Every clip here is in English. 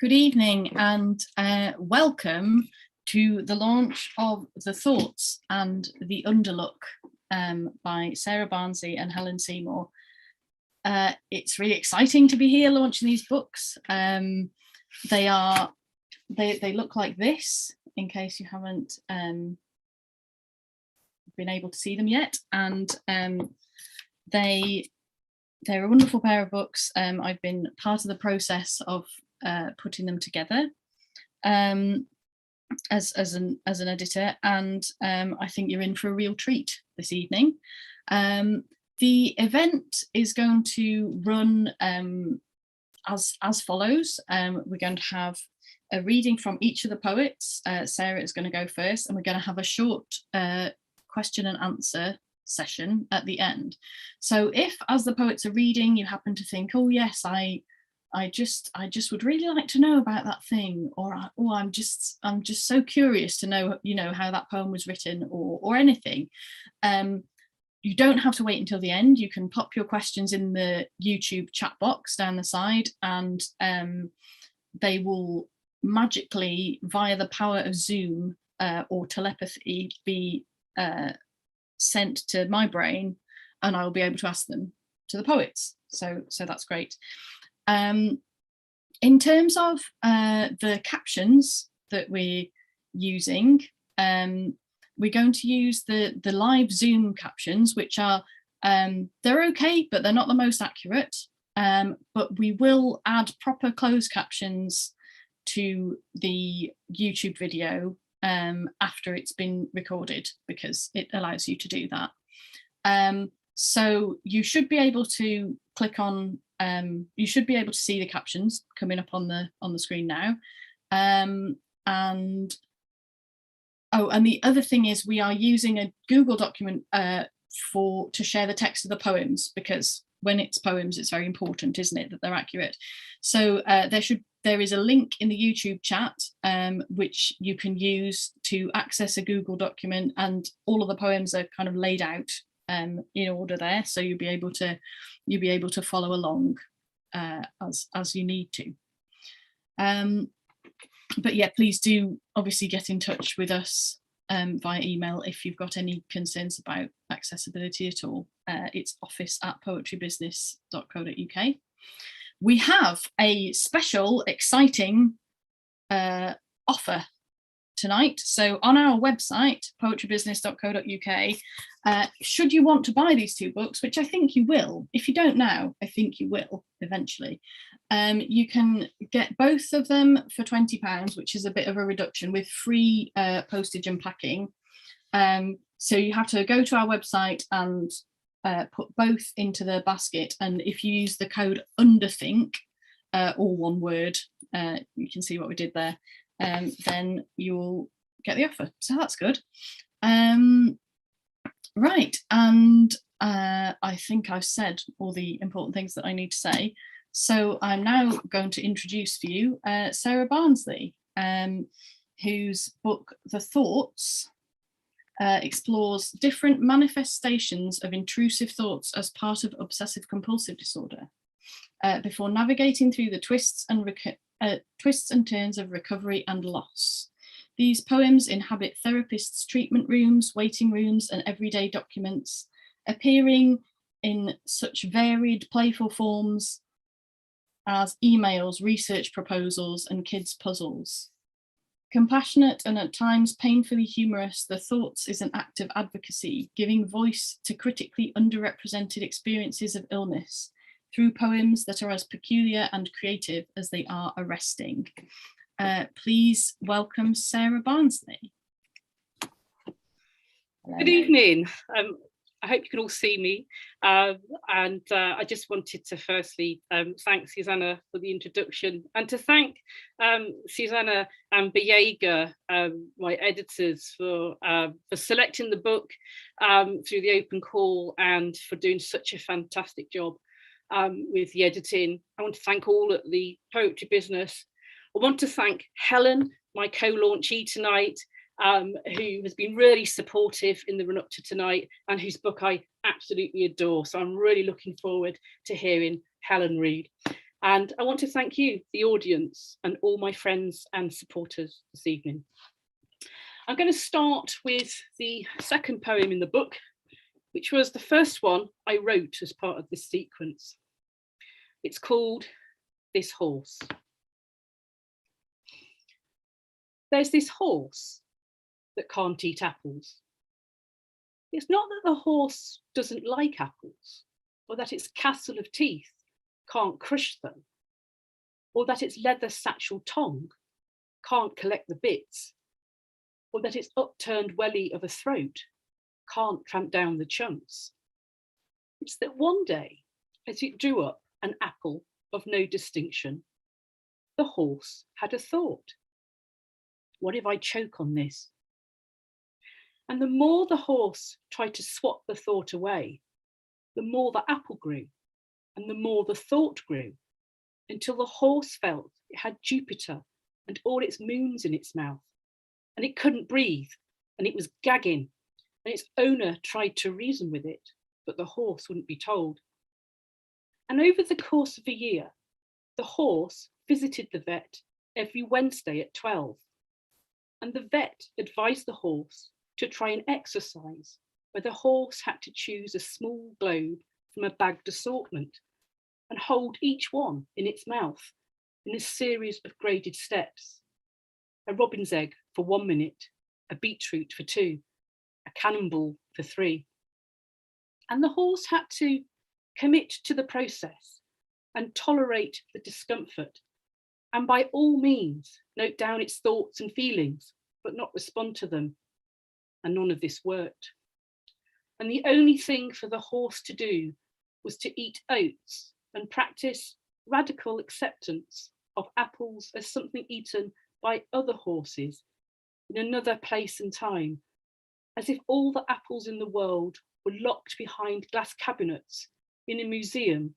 Good evening and welcome to the launch of The Thoughts and the Underlook by Sarah Barnsley and Helen Seymour. It's really exciting to be here launching these books. They look like this, in case you haven't been able to see them yet, and they're a wonderful pair of books. I've been part of the process of putting them together as an editor, and I think you're in for a real treat this evening. The event is going to run as follows. We're going to have a reading from each of the poets. Sarah is going to go first, and we're going to have a short question and answer session at the end. So if, as the poets are reading, you happen to think, oh yes, I just would really like to know about that thing, or oh, I'm just so curious to know, how that poem was written, or anything. You don't have to wait until the end. You can pop your questions in the YouTube chat box down the side, and they will magically, via the power of Zoom or telepathy, be sent to my brain, and I will be able to ask them to the poets. So that's great. In terms of the captions that we're using, we're going to use the live Zoom captions, which are, they're okay, but they're not the most accurate. But we will add proper closed captions to the YouTube video after it's been recorded, because it allows you to do that. So you should be able to click on, you should be able to see the captions coming up on the screen now. And the other thing is, we are using a Google document to share the text of the poems, because when it's poems, it's very important, isn't it, that they're accurate. So there is a link in the YouTube chat which you can use to access a Google document, and all of the poems are kind of laid out in order there, so you'll be able to follow along as you need to. But yeah, please do obviously get in touch with us via email if you've got any concerns about accessibility at all. It's office@poetrybusiness.co.uk. We have a special, exciting offer tonight. So on our website, poetrybusiness.co.uk, should you want to buy these two books, which I think you will, if you don't now, I think you will eventually, you can get both of them for £20, which is a bit of a reduction, with free postage and packing. So you have to go to our website and put both into the basket, and if you use the code UNDERTHINK, all one word, you can see what we did there, then you'll get the offer. So that's good. Right, and I think I've said all the important things that I need to say. So I'm now going to introduce for you Sarah Barnsley, whose book The Thoughts explores different manifestations of intrusive thoughts as part of obsessive compulsive disorder, before navigating through the twists and turns of recovery and loss. These poems inhabit therapists' treatment rooms, waiting rooms, and everyday documents, appearing in such varied, playful forms as emails, research proposals, and kids' puzzles. Compassionate and at times painfully humorous, The Thoughts is an act of advocacy, giving voice to critically underrepresented experiences of illness through poems that are as peculiar and creative as they are arresting. Please welcome Sarah Barnsley. Hello. Good evening. I hope you can all see me. And I just wanted to firstly thank Suzannah for the introduction, and to thank Suzannah and Gboyega, my editors, for selecting the book through the open call, and for doing such a fantastic job with the editing. I want to thank all at the Poetry Business. I want to thank Helen, my co-launchee tonight, who has been really supportive in the run up to tonight, and whose book I absolutely adore. So I'm really looking forward to hearing Helen read. And I want to thank you, the audience, and all my friends and supporters this evening. I'm going to start with the second poem in the book, which was the first one I wrote as part of this sequence. It's called This Horse. There's this horse that can't eat apples. It's not that the horse doesn't like apples, or that its castle of teeth can't crush them, or that its leather satchel tongue can't collect the bits, or that its upturned welly of a throat can't tramp down the chunks. It's that one day, as it drew up an apple of no distinction, the horse had a thought. What if I choke on this? And the more the horse tried to swat the thought away, the more the apple grew, and the more the thought grew, until the horse felt it had Jupiter and all its moons in its mouth, and it couldn't breathe, and it was gagging, and its owner tried to reason with it, but the horse wouldn't be told. And over the course of a year, the horse visited the vet every Wednesday at 12, and the vet advised the horse to try an exercise where the horse had to choose a small globe from a bagged assortment and hold each one in its mouth in a series of graded steps. A robin's egg for 1 minute, a beetroot for 2, a cannonball for 3. And the horse had to commit to the process and tolerate the discomfort, and by all means note down its thoughts and feelings, but not respond to them. And none of this worked. And the only thing for the horse to do was to eat oats and practice radical acceptance of apples as something eaten by other horses in another place and time, as if all the apples in the world were locked behind glass cabinets in a museum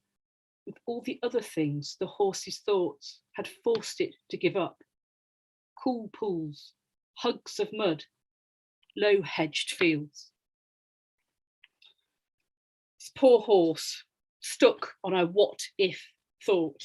with all the other things the horse's thoughts had forced it to give up. Cool pools, hugs of mud, low hedged fields. This poor horse stuck on a what if thought,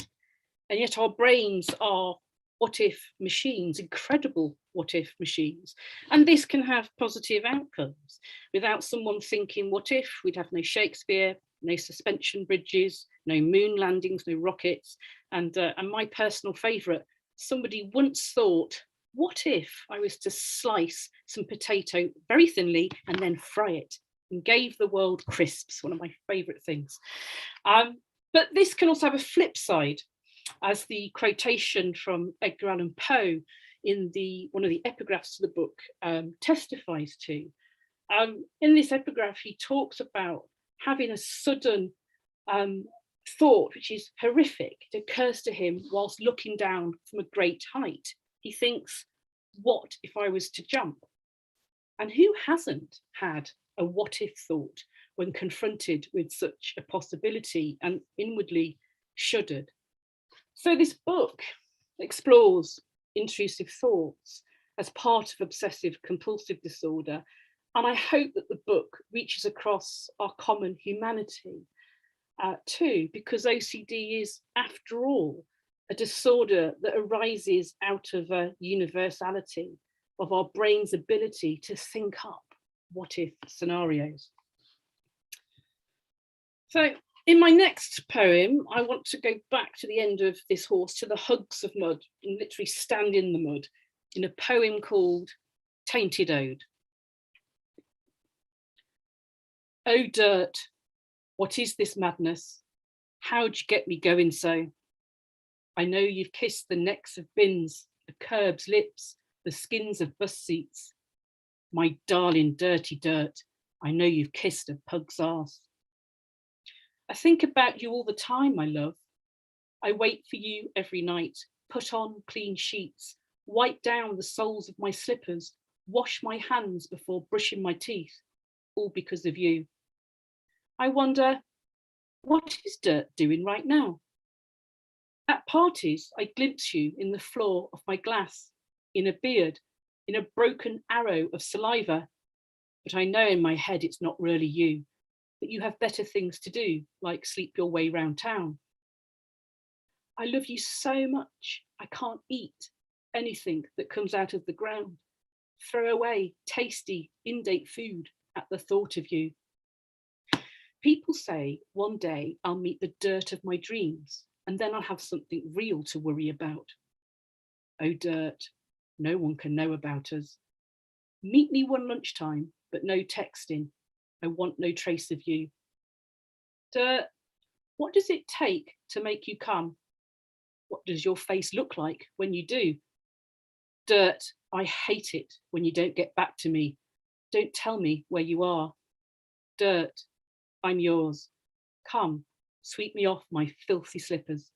and yet our brains are what if machines, incredible what if machines, and this can have positive outcomes. Without someone thinking what if, we'd have no Shakespeare, no suspension bridges, no moon landings, no rockets, and my personal favourite, somebody once thought, what if I was to slice some potato very thinly and then fry it, and gave the world crisps, one of my favourite things. But this can also have a flip side, as the quotation from Edgar Allan Poe in one of the epigraphs of the book testifies to. In this epigraph, he talks about having a sudden thought, which is horrific. It occurs to him whilst looking down from a great height. He thinks, what if I was to jump? And who hasn't had a what if thought when confronted with such a possibility and inwardly shuddered? So this book explores intrusive thoughts as part of obsessive compulsive disorder. And I hope that the book reaches across our common humanity too, because OCD is, after all, a disorder that arises out of a universality of our brain's ability to think up what if scenarios. So in my next poem, I want to go back to the end of this horse, to the hugs of mud, and literally stand in the mud in a poem called Tainted Ode. Oh dirt, what is this madness? How'd you get me going so? I know you've kissed the necks of bins, the curbs' lips, the skins of bus seats. My darling dirty dirt, I know you've kissed a pug's arse. I think about you all the time, my love. I wait for you every night, put on clean sheets, wipe down the soles of my slippers, wash my hands before brushing my teeth, all because of you. I wonder, what is dirt doing right now? At parties, I glimpse you in the floor of my glass, in a beard, in a broken arrow of saliva, but I know in my head it's not really you, that you have better things to do, like sleep your way round town. I love you so much, I can't eat anything that comes out of the ground. Throw away tasty, in-date food at the thought of you. People say one day I'll meet the dirt of my dreams and then I'll have something real to worry about. Oh, dirt, no one can know about us. Meet me one lunchtime, but no texting. I want no trace of you. Dirt, what does it take to make you come? What does your face look like when you do? Dirt, I hate it when you don't get back to me. Don't tell me where you are. Dirt, I'm yours. Come, sweep me off my filthy slippers.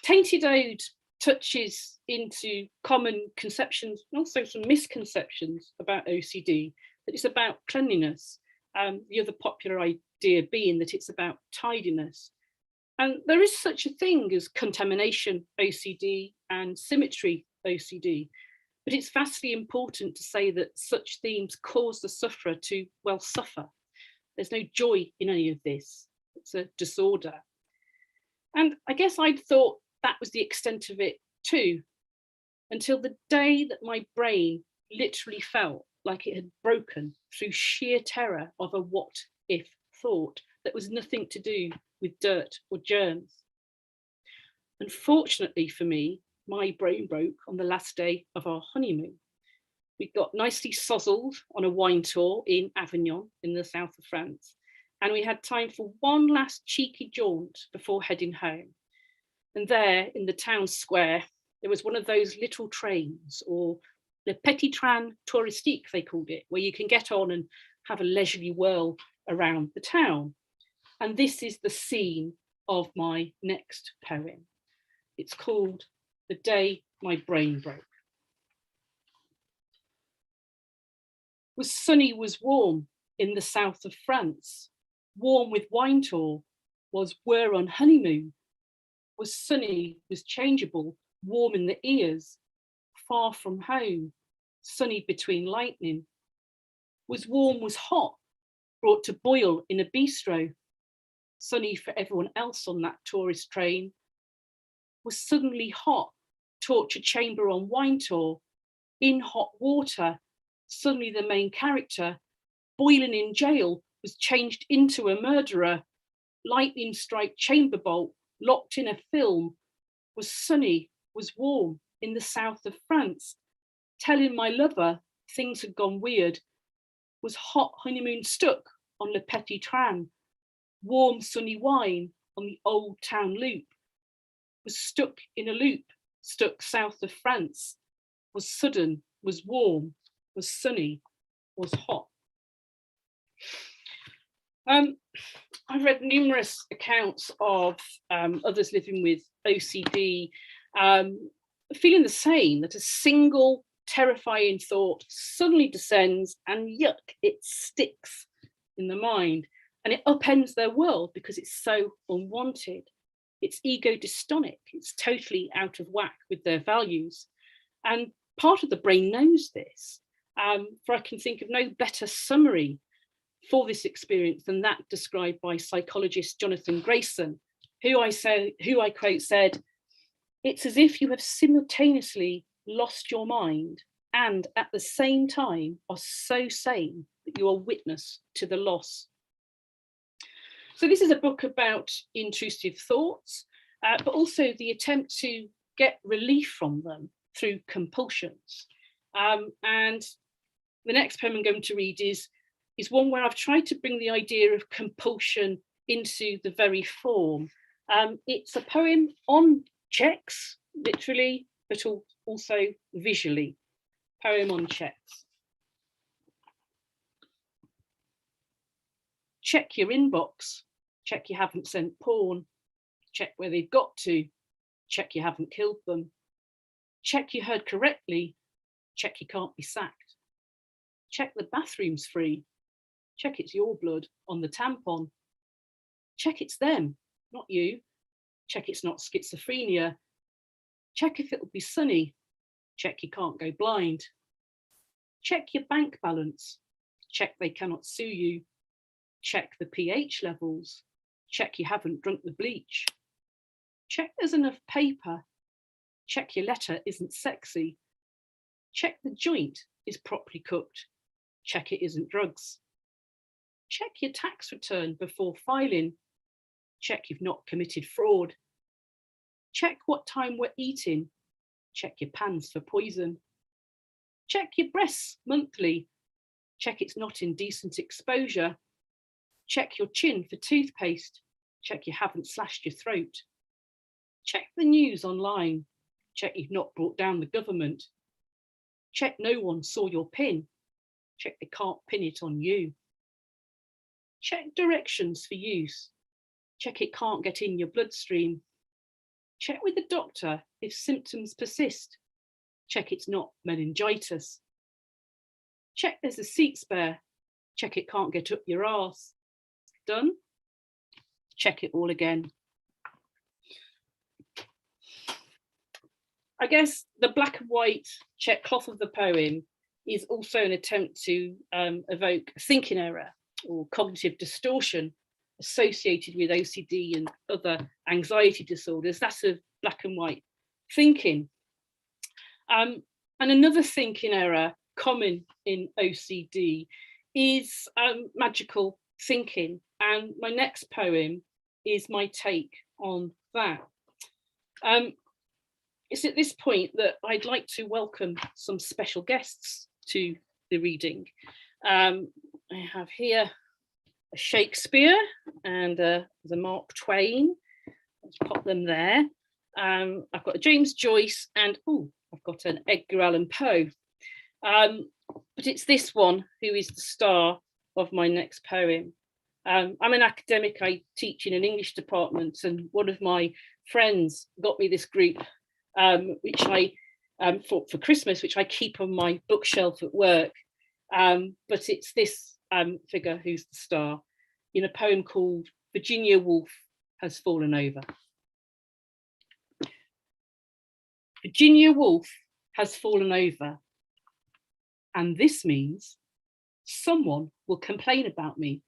Tainted Ode touches into common conceptions and also some misconceptions about OCD, that it's about cleanliness, the other popular idea being that it's about tidiness. And there is such a thing as contamination OCD and symmetry OCD, but it's vastly important to say that such themes cause the sufferer to, well, suffer. There's no joy in any of this. It's a disorder. And I guess I'd thought that was the extent of it too, until the day that my brain literally felt like it had broken through sheer terror of a what if thought that was nothing to do with dirt or germs. Unfortunately for me, my brain broke on the last day of our honeymoon. We got nicely sozzled on a wine tour in Avignon in the south of France, and we had time for one last cheeky jaunt before heading home. And there in the town square, there was one of those little trains, or the petit train touristique, they called it, where you can get on and have a leisurely whirl around the town. And this is the scene of my next poem. It's called The Day My Brain Broke. Was sunny, was warm in the south of France, warm with wine tour, were on honeymoon, was sunny, was changeable, warm in the ears, far from home, sunny between lightning, was warm, was hot, brought to boil in a bistro, sunny for everyone else on that tourist train, was suddenly hot, torture chamber on wine tour, in hot water, suddenly the main character, boiling in jail, was changed into a murderer, lightning strike chamber bolt, locked in a film, was sunny, was warm in the south of France, telling my lover things had gone weird, was hot honeymoon stuck on Le Petit Train, warm sunny wine on the old town loop, was stuck in a loop, stuck south of France, was sudden, was warm, was sunny, was hot. I've read numerous accounts of others living with OCD feeling the same, that a single terrifying thought suddenly descends and yuck, it sticks in the mind and it upends their world because it's so unwanted. It's ego dystonic, it's totally out of whack with their values. And part of the brain knows this, for I can think of no better summary for this experience than that described by psychologist Jonathan Grayson, who I quote said, "It's as if you have simultaneously lost your mind and at the same time are so sane that you are witness to the loss." So this is a book about intrusive thoughts, but also the attempt to get relief from them through compulsions. And the next poem I'm going to read is one where I've tried to bring the idea of compulsion into the very form. It's a poem on checks, literally, but also visually. Poem on checks. Check your inbox. Check you haven't sent porn. Check where they've got to. Check you haven't killed them. Check you heard correctly. Check you can't be sacked. Check the bathroom's free. Check it's your blood on the tampon. Check it's them, not you. Check it's not schizophrenia. Check if it'll be sunny. Check you can't go blind. Check your bank balance. Check they cannot sue you. Check the pH levels. Check you haven't drunk the bleach. Check there's enough paper. Check your letter isn't sexy. Check the joint is properly cooked. Check it isn't drugs. Check your tax return before filing. Check you've not committed fraud. Check what time we're eating. Check your pans for poison. Check your breasts monthly. Check it's not indecent exposure. Check your chin for toothpaste. Check you haven't slashed your throat. Check the news online. Check you've not brought down the government. Check no one saw your pin. Check they can't pin it on you. Check directions for use. Check it can't get in your bloodstream. Check with the doctor if symptoms persist. Check it's not meningitis. Check there's a seat spare. Check it can't get up your arse. Done? Check it all again. I guess the black and white check cloth of the poem is also an attempt to evoke thinking error or cognitive distortion associated with OCD and other anxiety disorders. That's of black and white thinking. And another thinking error common in OCD is magical thinking. And my next poem is my take on that. It's at this point that I'd like to welcome some special guests to the reading. I have here a Shakespeare and the Mark Twain. Let's pop them there. I've got a James Joyce and I've got an Edgar Allan Poe. But it's this one who is the star of my next poem. I'm an academic. I teach in an English department, and one of my friends got me this group, which I for Christmas, which I keep on my bookshelf at work. But it's this figure who's the star in a poem called Virginia Woolf Has Fallen Over. Virginia Woolf has fallen over, and this means someone will complain about me.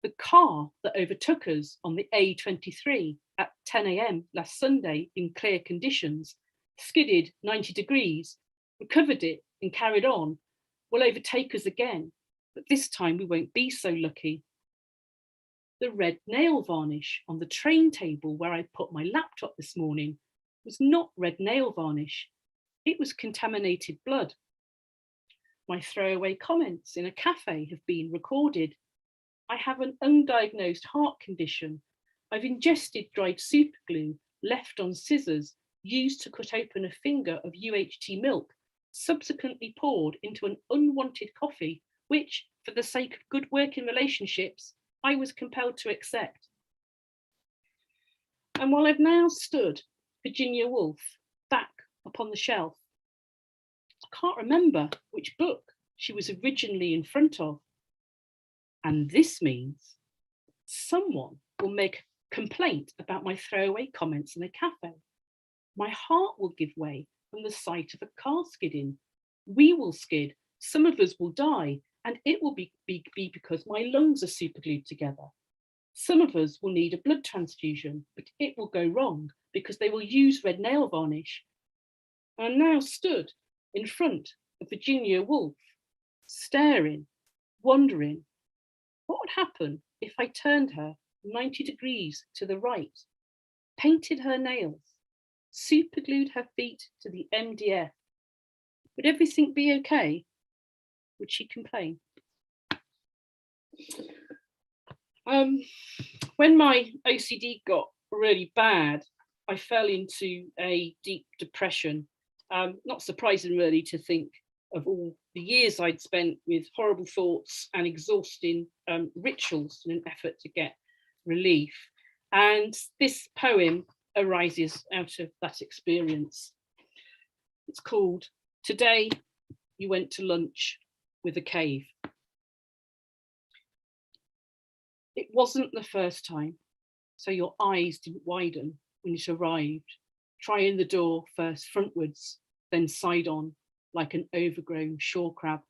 The car that overtook us on the A23 at 10 a.m. last Sunday in clear conditions, skidded 90 degrees, recovered it and carried on, will overtake us again, but this time we won't be so lucky. The red nail varnish on the train table where I put my laptop this morning was not red nail varnish, it was contaminated blood. My throwaway comments in a cafe have been recorded. I have an undiagnosed heart condition. I've ingested dried superglue left on scissors used to cut open a finger of UHT milk, subsequently poured into an unwanted coffee, which, for the sake of good working relationships, I was compelled to accept. And while I've now stood Virginia Woolf back upon the shelf, I can't remember which book she was originally in front of. And this means someone will make a complaint about my throwaway comments in a cafe. My heart will give way from the sight of a car skidding. We will skid, some of us will die, and it will be because my lungs are superglued together. Some of us will need a blood transfusion, but it will go wrong because they will use red nail varnish. I'm now stood in front of Virginia Woolf, staring, wondering, what would happen if I turned her 90 degrees to the right, painted her nails, superglued her feet to the MDF? Would everything be okay? Would she complain? When my OCD got really bad, I fell into a deep depression. Not surprising really to think of all the years I'd spent with horrible thoughts and exhausting rituals in an effort to get relief. And this poem arises out of that experience. It's called Today You Went to Lunch with a Cave. It wasn't the first time, so your eyes didn't widen when it arrived, trying the door first frontwards, then side on, like an overgrown shore crab.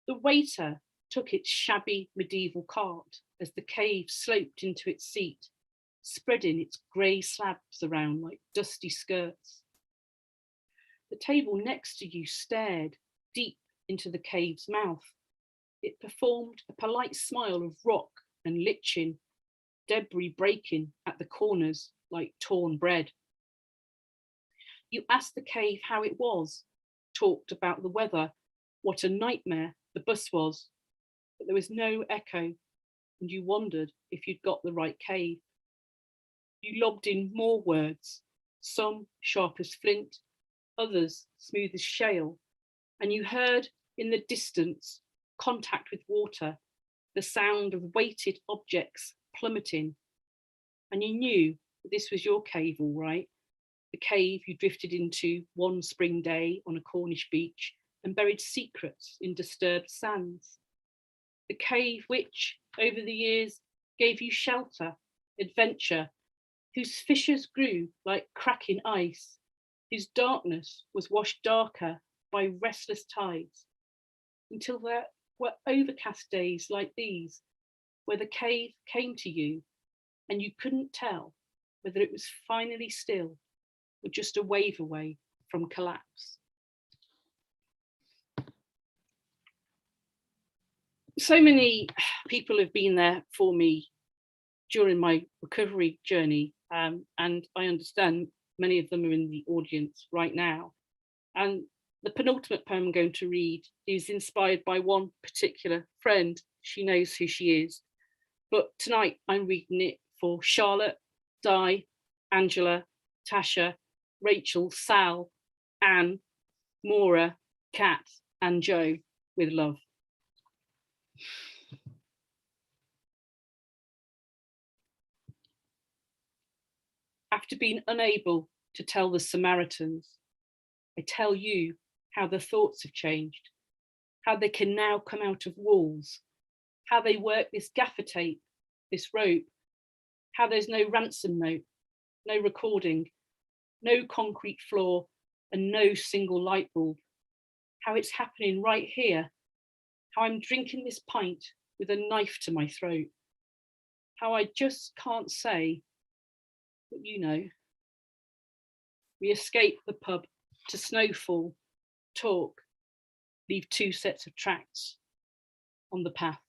The waiter took its shabby medieval cart as the cave sloped into its seat, spreading its grey slabs around like dusty skirts. The table next to you stared deep into the cave's mouth. It performed a polite smile of rock and lichen, debris breaking at the corners like torn bread. You asked the cave how it was, talked about the weather, what a nightmare the bus was, but there was no echo, and you wondered if you'd got the right cave. You lobbed in more words, some sharp as flint, others smooth as shale, and you heard in the distance contact with water, the sound of weighted objects plummeting, and you knew that this was your cave, all right, the cave you drifted into one spring day on a Cornish beach and buried secrets in disturbed sands. The cave which, over the years, gave you shelter, adventure, whose fissures grew like cracking ice, whose darkness was washed darker by restless tides, until there were overcast days like these, where the cave came to you and you couldn't tell whether it was finally still or just a wave away from collapse. So many people have been there for me during my recovery journey, and I understand many of them are in the audience right now. And the penultimate poem I'm going to read is inspired by one particular friend. She knows who she is. But tonight I'm reading it for Charlotte, Di, Angela, Tasha, Rachel, Sal, Anne, Maura, Kat, and Joe, with love. After being unable to tell the Samaritans, I tell you how the thoughts have changed, how they can now come out of walls, how they work this gaffer tape, this rope, how there's no ransom note, no recording, no concrete floor, and no single light bulb, how it's happening right here, how I'm drinking this pint with a knife to my throat, how I just can't say, but you know. We escape the pub to snowfall, talk, leave 2 sets of tracks on the path.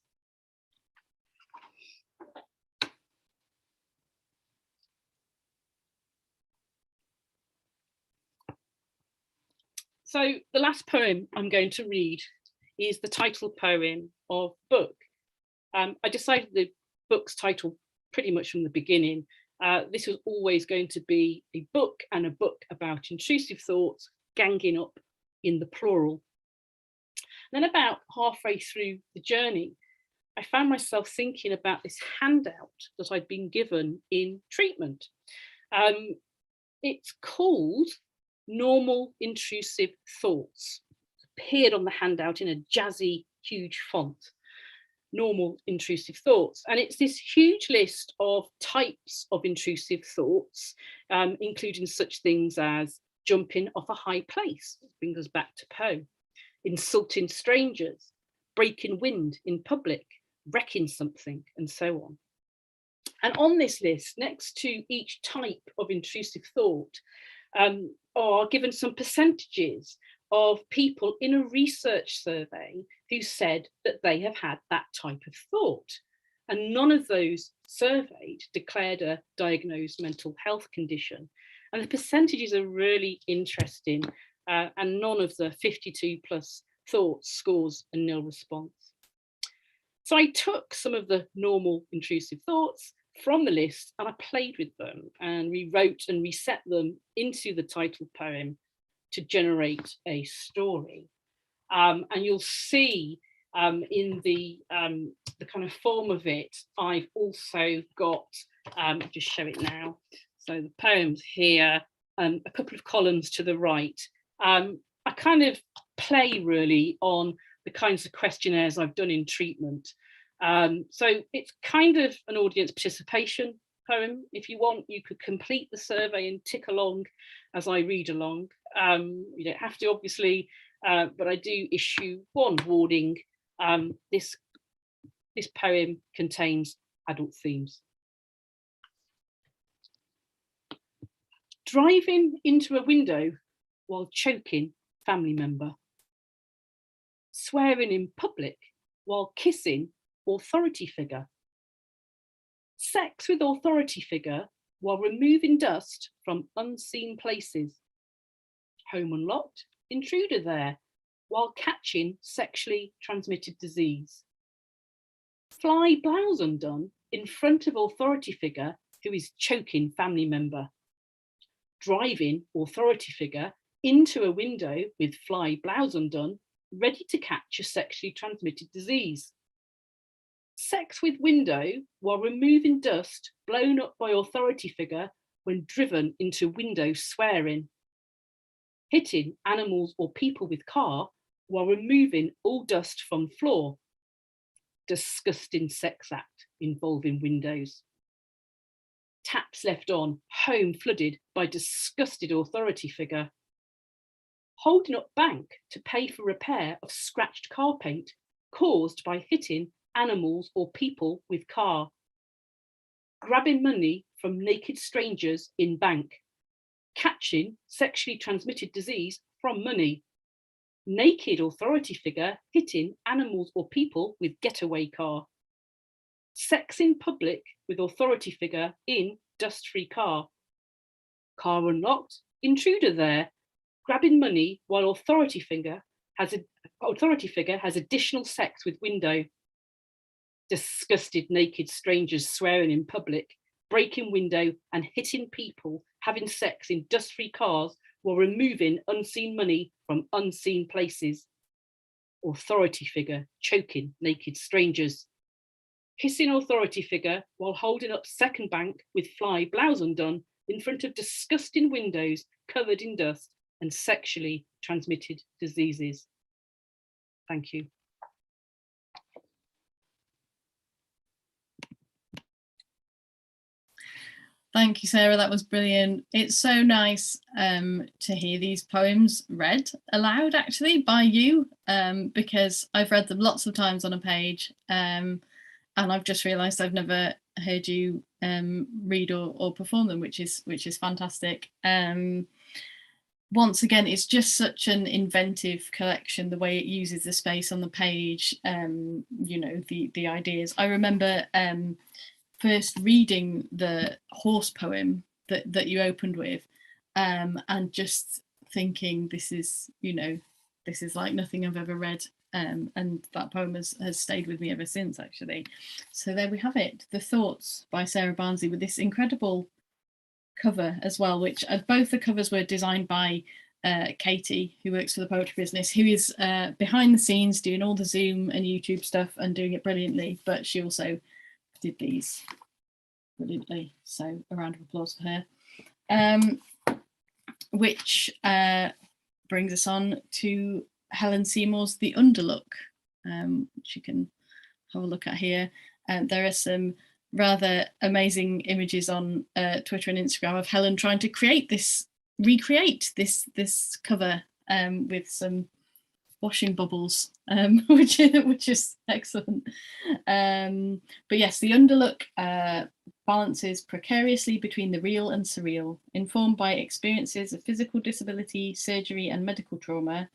So the last poem I'm going to read is the title poem of book. I decided the book's title pretty much from the beginning. This was always going to be a book, and a book about intrusive thoughts ganging up in the plural. Then about halfway through the journey, I found myself thinking about this handout that I'd been given in treatment. It's called Normal Intrusive Thoughts. It appeared on the handout in a jazzy, huge font. Normal intrusive thoughts. And it's this huge list of types of intrusive thoughts, including such things as jumping off a high place, brings us back to Poe, insulting strangers, breaking wind in public, wrecking something, and so on. And on this list, next to each type of intrusive thought, are given some percentages of people in a research survey who said that they have had that type of thought. And none of those surveyed declared a diagnosed mental health condition. And the percentages are really interesting, and none of the 52 plus thoughts scores a nil response. So I took some of the normal intrusive thoughts from the list and I played with them and rewrote and reset them into the title poem to generate a story. And you'll see in the kind of form of it, I've also got, just show it now. So the poem's here, a couple of columns to the right. I kind of play really on the kinds of questionnaires I've done in treatment. So it's kind of an audience participation poem. If you want, you could complete the survey and tick along as I read along. You don't have to, obviously, but I do issue one warning. This this poem contains adult themes. Driving into a window while choking family member. Swearing in public while kissing authority figure. Sex with authority figure while removing dust from unseen places. Home unlocked, intruder there, while catching sexually transmitted disease. Fly blouse undone in front of authority figure who is choking family member. Driving authority figure into a window with fly blouse undone, ready to catch a sexually transmitted disease. Sex with window while removing dust blown up by authority figure when driven into window swearing. Hitting animals or people with car while removing all dust from floor. Disgusting sex act involving windows. Taps left on, home flooded by disgusted authority figure. Holding up bank to pay for repair of scratched car paint caused by hitting animals or people with car. Grabbing money from naked strangers in bank. Catching sexually transmitted disease from money. Naked authority figure hitting animals or people with getaway car. Sex in public with authority figure in dust-free car. Car unlocked, intruder there, grabbing money while authority figure has additional sex with window. Disgusted naked strangers swearing in public, breaking window and hitting people having sex in dust-free cars while removing unseen money from unseen places. Authority figure choking naked strangers. Kissing authority figure while holding up second bank with fly blouse undone in front of disgusting windows covered in dust and sexually transmitted diseases. Thank you. Thank you, Sarah. That was brilliant. It's so nice to hear these poems read aloud, actually, by you, because I've read them lots of times on a page, and I've just realised I've never heard you read or perform them, which is fantastic. Once again, it's just such an inventive collection, the way it uses the space on the page, you know, the ideas. I remember first reading the horse poem that you opened with, and just thinking, this is, you know, this is like nothing I've ever read, and that poem has stayed with me ever since, actually. So there we have it, The Thoughts by Sarah Barnsley, with this incredible cover as well, which both the covers were designed by Katie, who works for the Poetry Business, who is behind the scenes doing all the Zoom and YouTube stuff and doing it brilliantly, but she also did these brilliantly, so a round of applause for her. Which brings us on to Helen Seymour's The Underlook, which you can have a look at here. There are some rather amazing images on Twitter and Instagram of Helen trying to recreate this cover with some washing bubbles, which is excellent. But yes, The Underlook balances precariously between the real and surreal, informed by experiences of physical disability, surgery, and medical trauma.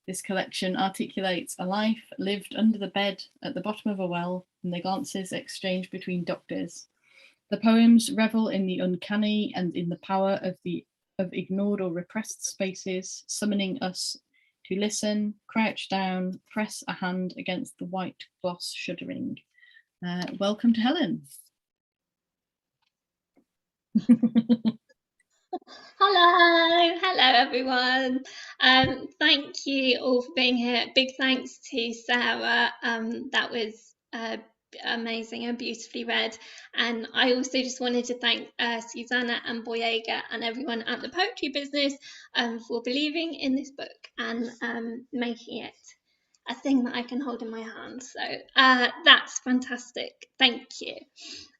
This collection articulates a life lived under the bed at the bottom of a well and the glances exchanged between doctors. The poems revel in the uncanny and in the power of ignored or repressed spaces, summoning us to listen, crouch down, press a hand against the white gloss, shuddering. Welcome to Helen. Hello everyone. Thank you all for being here. Big thanks to Sarah. That was amazing and beautifully read. And I also just wanted to thank Suzannah and Gboyega and everyone at the Poetry Business for believing in this book and making it a thing that I can hold in my hand. So that's fantastic. Thank you.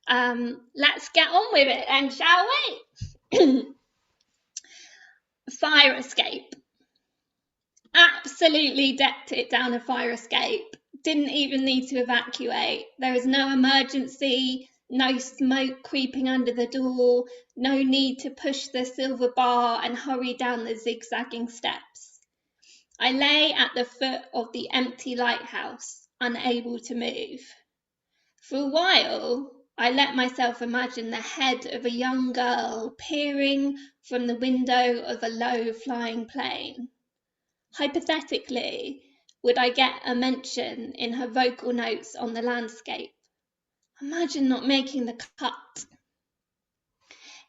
Let's get on with it then, shall we? Fire escape. Absolutely decked it down a fire escape. didn't even need to evacuate. There was no emergency, no smoke creeping under the door, no need to push the silver bar and hurry down the zigzagging steps. I lay at the foot of the empty lighthouse, unable to move. For a while, I let myself imagine the head of a young girl peering from the window of a low-flying plane. Hypothetically, would I get a mention in her vocal notes on the landscape? Imagine not making the cut.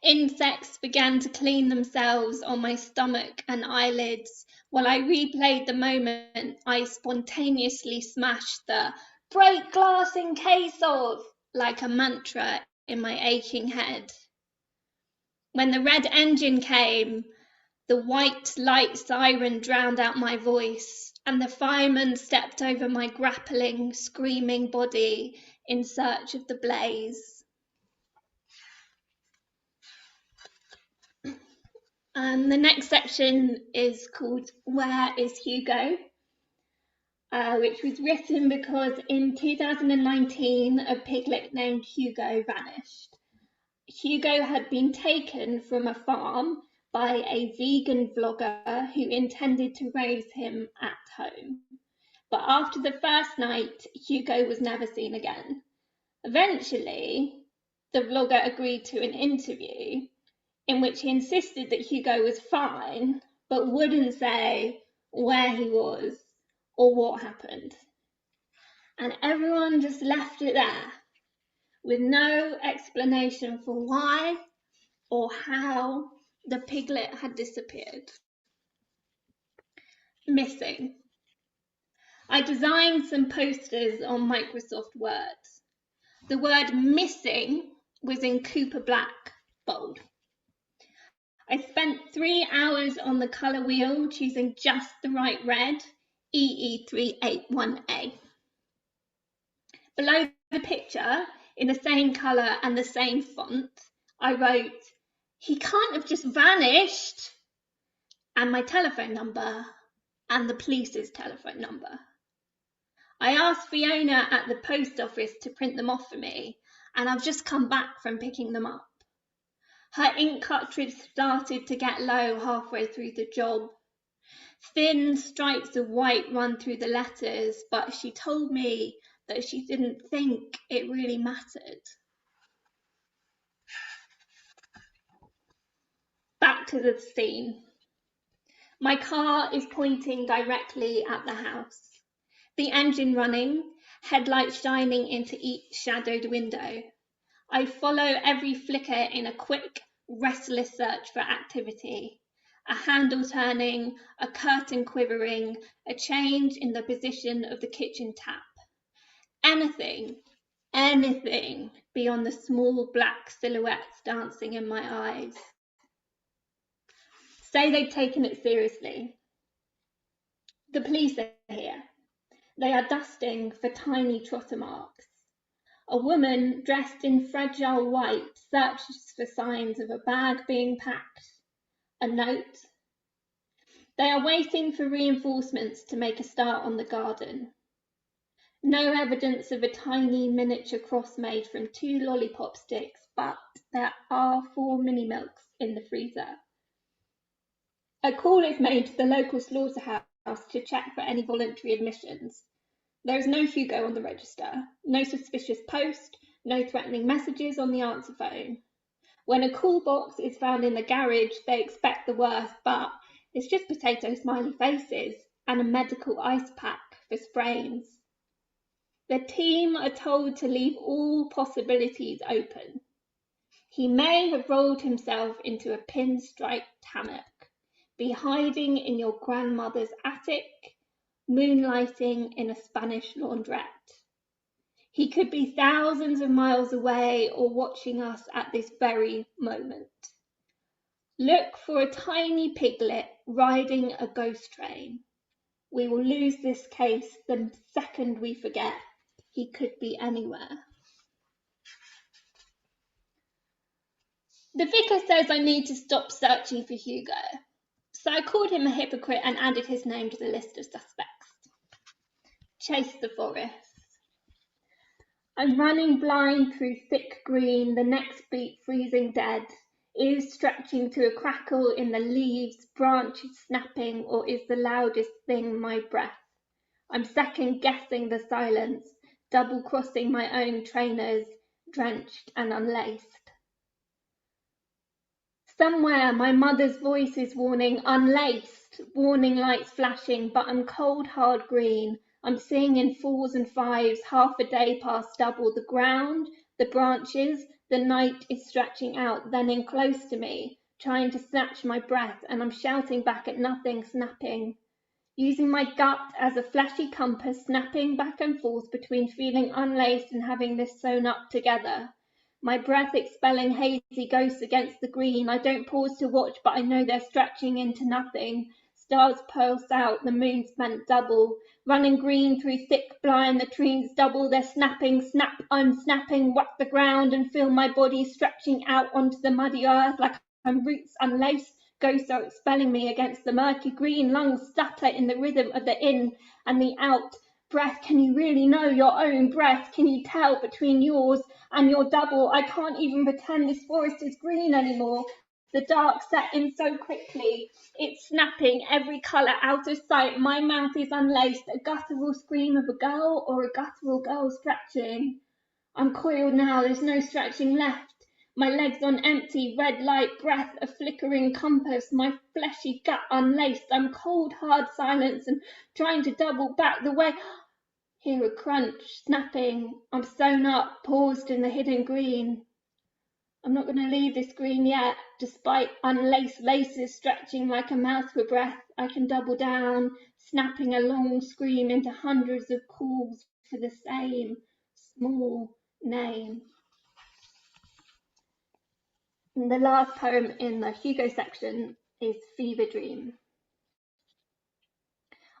Insects began to clean themselves on my stomach and eyelids while I replayed the moment I spontaneously smashed the "break glass in case of" like a mantra in my aching head. When the red engine came, the white light siren drowned out my voice, and the fireman stepped over my grappling, screaming body in search of the blaze. The next section is called Where is Hugo? Which was written because in 2019, a piglet named Hugo vanished. Hugo had been taken from a farm by a vegan vlogger who intended to raise him at home. But after the first night, Hugo was never seen again. Eventually, the vlogger agreed to an interview in which he insisted that Hugo was fine, but wouldn't say where he was or what happened. And everyone just left it there, with no explanation for why or how the piglet had disappeared. Missing. I designed some posters on Microsoft Word. The word missing was in Cooper Black, bold. I spent 3 hours on the colour wheel choosing just the right red, EE381A. Below the picture, in the same colour and the same font, I wrote, "He can't have just vanished," and my telephone number and the police's telephone number. I asked Fiona at the post office to print them off for me, and I've just come back from picking them up. Her ink cartridge started to get low halfway through the job. Thin stripes of white run through the letters, but she told me that she didn't think it really mattered. Back to the scene. My car is pointing directly at the house. The engine running, headlights shining into each shadowed window. I follow every flicker in a quick, restless search for activity. A handle turning, a curtain quivering, a change in the position of the kitchen tap. Anything beyond the small black silhouettes dancing in my eyes. Say they've taken it seriously. The police are here. They are dusting for tiny trotter marks. A woman dressed in fragile white searches for signs of a bag being packed. A note. They are waiting for reinforcements to make a start on the garden. No evidence of a tiny miniature cross made from 2 lollipop sticks, but there are 4 mini milks in the freezer. A call is made to the local slaughterhouse to check for any voluntary admissions. There is no Hugo on the register, no suspicious post, no threatening messages on the answer phone. When a call box is found in the garage, they expect the worst, but it's just potato smiley faces and a medical ice pack for sprains. The team are told to leave all possibilities open. He may have rolled himself into a pinstripe hammock, be hiding in your grandmother's attic, moonlighting in a Spanish laundrette. He could be thousands of miles away or watching us at this very moment. Look for a tiny piglet riding a ghost train. We will lose this case the second we forget. He could be anywhere. The vicar says I need to stop searching for Hugo, so I called him a hypocrite and added his name to the list of suspects. Chase the forest. I'm running blind through thick green, the next beat freezing dead, ears stretching to a crackle in the leaves, branches snapping, or is the loudest thing my breath? I'm second guessing the silence, double crossing my own trainers, drenched and unlaced. Somewhere my mother's voice is warning, unlaced, warning lights flashing, but I'm cold, hard green. I'm seeing in 4s and 5s, half a day past double. The ground, the branches, the night is stretching out, then in close to me, trying to snatch my breath, and I'm shouting back at nothing, snapping. Using my gut as a fleshy compass, snapping back and forth between feeling unlaced and having this sewn up together. My breath expelling hazy ghosts against the green. I don't pause to watch, but I know they're stretching into nothing. Stars pulse out, the moon spent double. Running green through thick blind, the trees double. They're snapping, snap, I'm snapping, whack the ground and feel my body stretching out onto the muddy earth like I'm roots unlaced. Ghosts are expelling me against the murky green. Lungs stutter in the rhythm of the in and the out. Breath, can you really know your own breath? Can you tell between yours and your double? I can't even pretend this forest is green anymore. The dark set in so quickly. It's snapping, every colour out of sight. My mouth is unlaced, a guttural scream of a girl or a guttural girl stretching. I'm coiled now, there's no stretching left. My legs on empty, red light breath, a flickering compass, my fleshy gut unlaced. I'm cold, hard silence and trying to double back the way. Hear a crunch, snapping. I'm sewn up, paused in the hidden green. I'm not going to leave this green yet, despite unlaced laces stretching like a mouth for breath. I can double down, snapping a long scream into hundreds of calls for the same small name. And the last poem in the Hugo section is Fever Dream.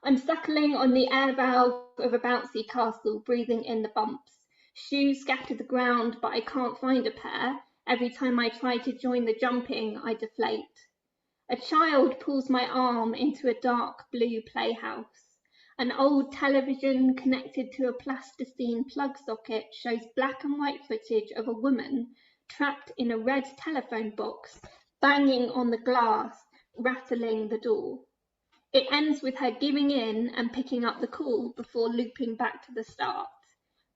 I'm suckling on the air valve of a bouncy castle, breathing in the bumps. Shoes scatter the ground, but I can't find a pair. Every time I try to join the jumping, I deflate. A child pulls my arm into a dark blue playhouse. An old television connected to a plasticine plug socket shows black and white footage of a woman trapped in a red telephone box, banging on the glass, rattling the door. It ends with her giving in and picking up the call before looping back to the start.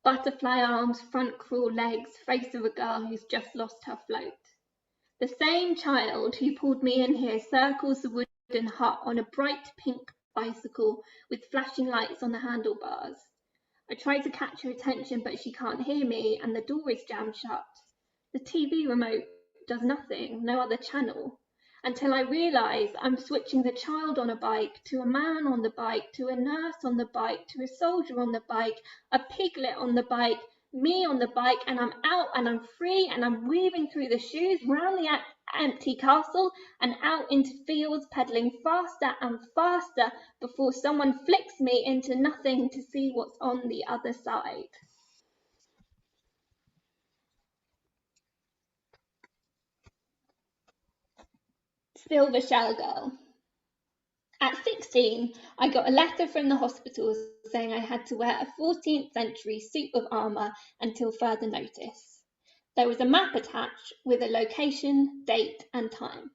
Butterfly arms, front crawl legs, face of a girl who's just lost her float. The same child who pulled me in here circles the wooden hut on a bright pink bicycle with flashing lights on the handlebars. I try to catch her attention, but she can't hear me and the door is jammed shut. The TV remote does nothing, no other channel, until I realise I'm switching the child on a bike to a man on the bike, to a nurse on the bike, to a soldier on the bike, a piglet on the bike, me on the bike, and I'm out and I'm free and I'm weaving through the shoes, round the empty castle and out into fields, pedalling faster and faster before someone flicks me into nothing to see what's on the other side. Silver Shell Girl. At 16, I got a letter from the hospital saying I had to wear a 14th century suit of armour until further notice. There was a map attached with a location, date and time.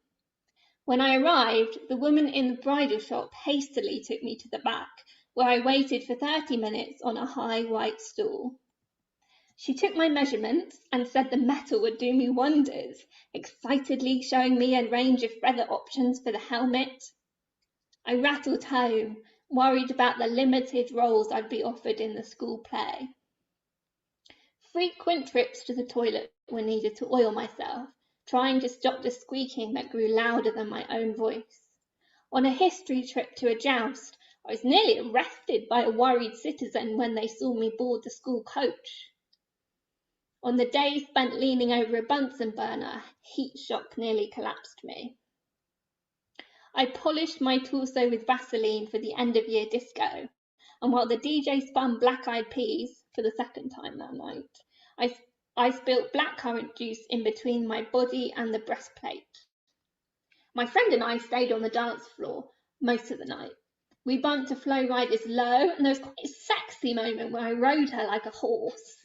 When I arrived, the woman in the bridal shop hastily took me to the back, where I waited for 30 minutes on a high white stool. She took my measurements and said the metal would do me wonders, excitedly showing me a range of feather options for the helmet. I rattled home, worried about the limited roles I'd be offered in the school play. Frequent trips to the toilet were needed to oil myself, trying to stop the squeaking that grew louder than my own voice. On a history trip to a joust, I was nearly arrested by a worried citizen when they saw me board the school coach. On the day spent leaning over a Bunsen burner, heat shock nearly collapsed me. I polished my torso with Vaseline for the end-of-year disco, and while the DJ spun Black Eyed Peas for the second time that night, I spilt blackcurrant juice in between my body and the breastplate. My friend and I stayed on the dance floor most of the night. We bumped a flow rider's low, and there was quite a sexy moment where I rode her like a horse.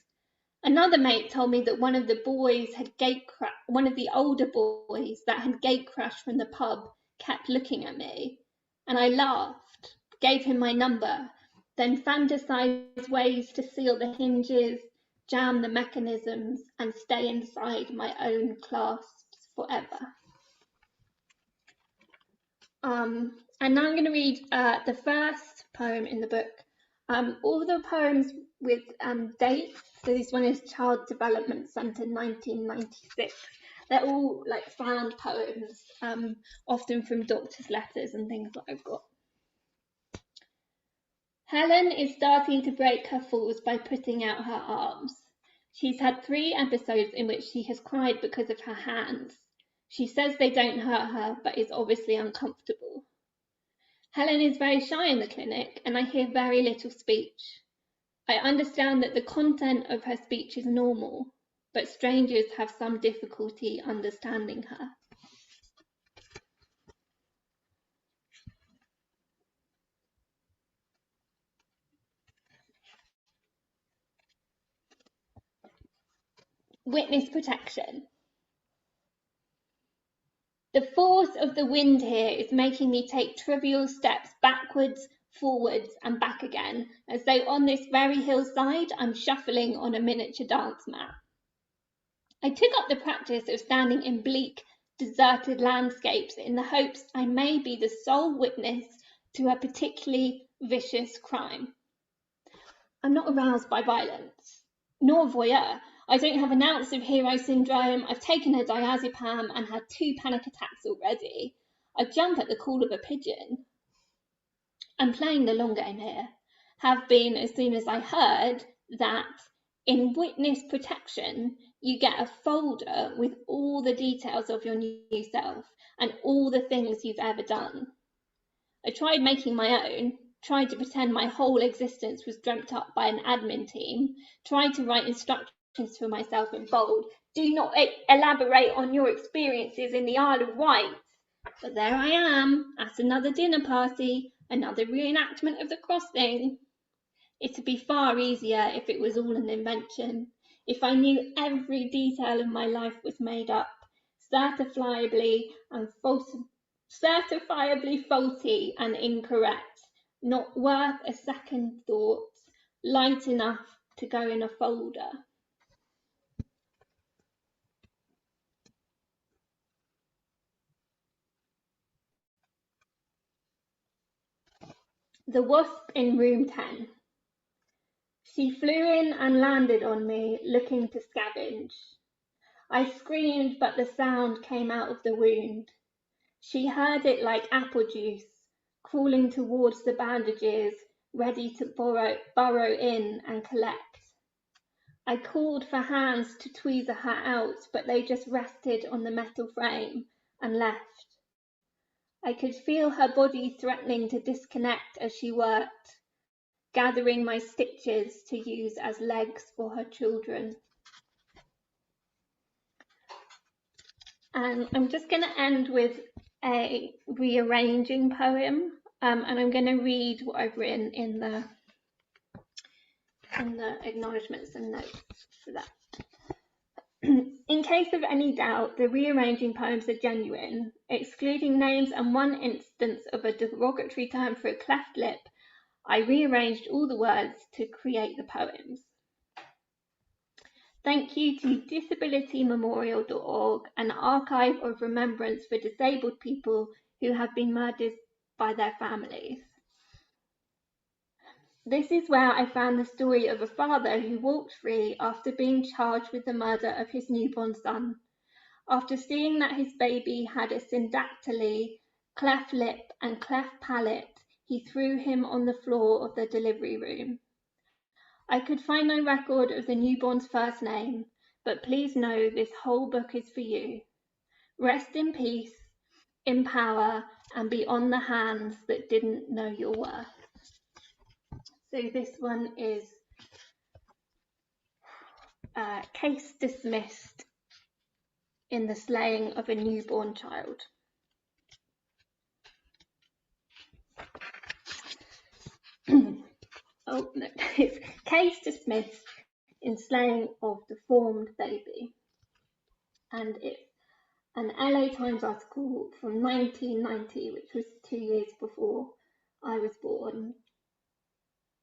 Another mate told me that one of the older boys that had gate crashed from the pub kept looking at me, and I laughed, gave him my number, then fantasized ways to seal the hinges, jam the mechanisms, and stay inside my own clasps forever. And now I'm going to read the first poem in the book. All the poems with dates, so this one is Child Development Centre 1996. They're all like found poems, often from doctor's letters and things that I've got. Helen is starting to break her falls by putting out her arms. She's had 3 episodes in which she has cried because of her hands. She says they don't hurt her, but is obviously uncomfortable. Helen is very shy in the clinic, and I hear very little speech. I understand that the content of her speech is normal, but strangers have some difficulty understanding her. Witness protection. The force of the wind here is making me take trivial steps backwards, forwards, and back again, as though on this very hillside I'm shuffling on a miniature dance mat. I took up the practice of standing in bleak, deserted landscapes in the hopes I may be the sole witness to a particularly vicious crime. I'm not aroused by violence, nor voyeur. I don't have an ounce of hero syndrome. I've taken a diazepam and had 2 panic attacks already. I jump at the call of a pigeon. I'm playing the long game here. Have been as soon as I heard that in witness protection, you get a folder with all the details of your new self and all the things you've ever done. I tried making my own, tried to pretend my whole existence was dreamt up by an admin team, tried to write instructions for myself in bold. Do not elaborate on your experiences in the Isle of Wight. But there I am, at another dinner party, another reenactment of the crossing. It'd be far easier if it was all an invention, if I knew every detail of my life was made up, certifiably faulty and incorrect, not worth a second thought, light enough to go in a folder. The wasp in room 10. She flew in and landed on me, looking to scavenge. I screamed, but the sound came out of the wound. She heard it like apple juice, crawling towards the bandages, ready to burrow in and collect. I called for hands to tweezer her out, but they just rested on the metal frame and left. I could feel her body threatening to disconnect as she worked, gathering my stitches to use as legs for her children. And I'm just going to end with a rearranging poem, and I'm going to read what I've written in the acknowledgements and notes for that. In case of any doubt, the rearranging poems are genuine, excluding names and one instance of a derogatory term for a cleft lip. I rearranged all the words to create the poems. Thank you to disabilitymemorial.org, an archive of remembrance for disabled people who have been murdered by their families. This is where I found the story of a father who walked free after being charged with the murder of his newborn son. After seeing that his baby had a syndactyly, cleft lip and cleft palate, he threw him on the floor of the delivery room. I could find no record of the newborn's first name, but please know this whole book is for you. Rest in peace, in power, and be on the hands that didn't know your worth. So this one is case dismissed in the slaying of a newborn child. Oh no, it's case dismissed in slaying of deformed baby, and it's an LA Times article from 1990, which was 2 years before I was born,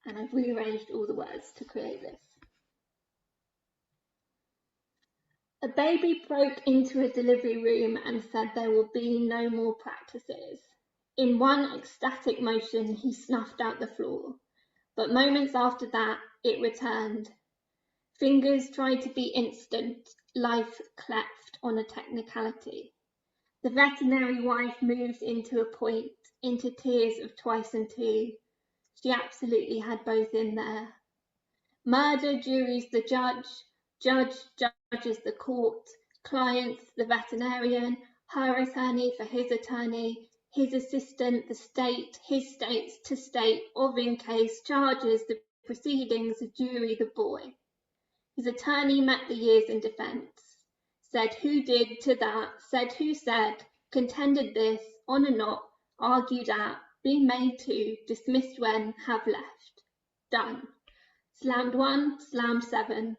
and I've rearranged all the words to create this. A baby broke into a delivery room and said there will be no more practices. In one ecstatic motion, he snuffed out the floor, but moments after that, it returned. Fingers tried to be instant, life cleft on a technicality. The veterinary wife moves into a point, into tears of twice and two. She absolutely had both in there. Murder juries the judge judges the court, clients the veterinarian, her attorney for his attorney, his assistant the state, his states to state, of in case, charges the proceedings, jury the boy. His attorney met the years in defence, said who did to that, said who said, contended this, on and not, argued at, been made to, dismissed when, have left. Done. Slammed 1, slammed 7.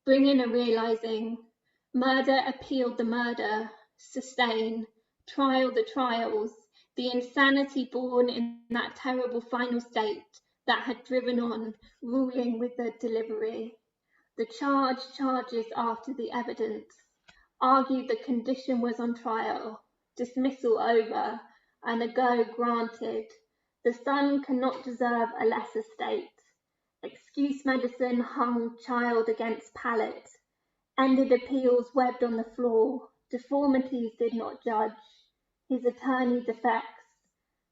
Bring in a realising. Murder appealed the murder. Sustain. Trial the trials. The insanity born in that terrible final state that had driven on, ruling with the delivery. The charges after the evidence. Argued the condition was on trial. Dismissal over. And a go granted. The son cannot deserve a lesser state. Excuse medicine hung child against pallet. Ended appeals webbed on the floor. Deformities did not judge. His attorney defects.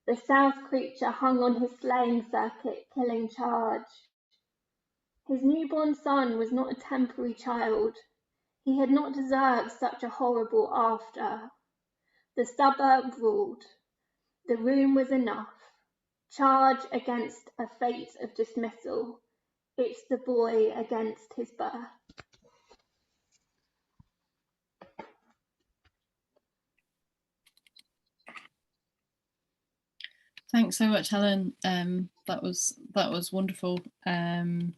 The South creature hung on his slaying circuit, killing charge. His newborn son was not a temporary child. He had not deserved such a horrible after. The suburb ruled. The room was enough. Charge against a fate of dismissal. It's the boy against his birth. Thanks so much, Helen. That was wonderful. Again,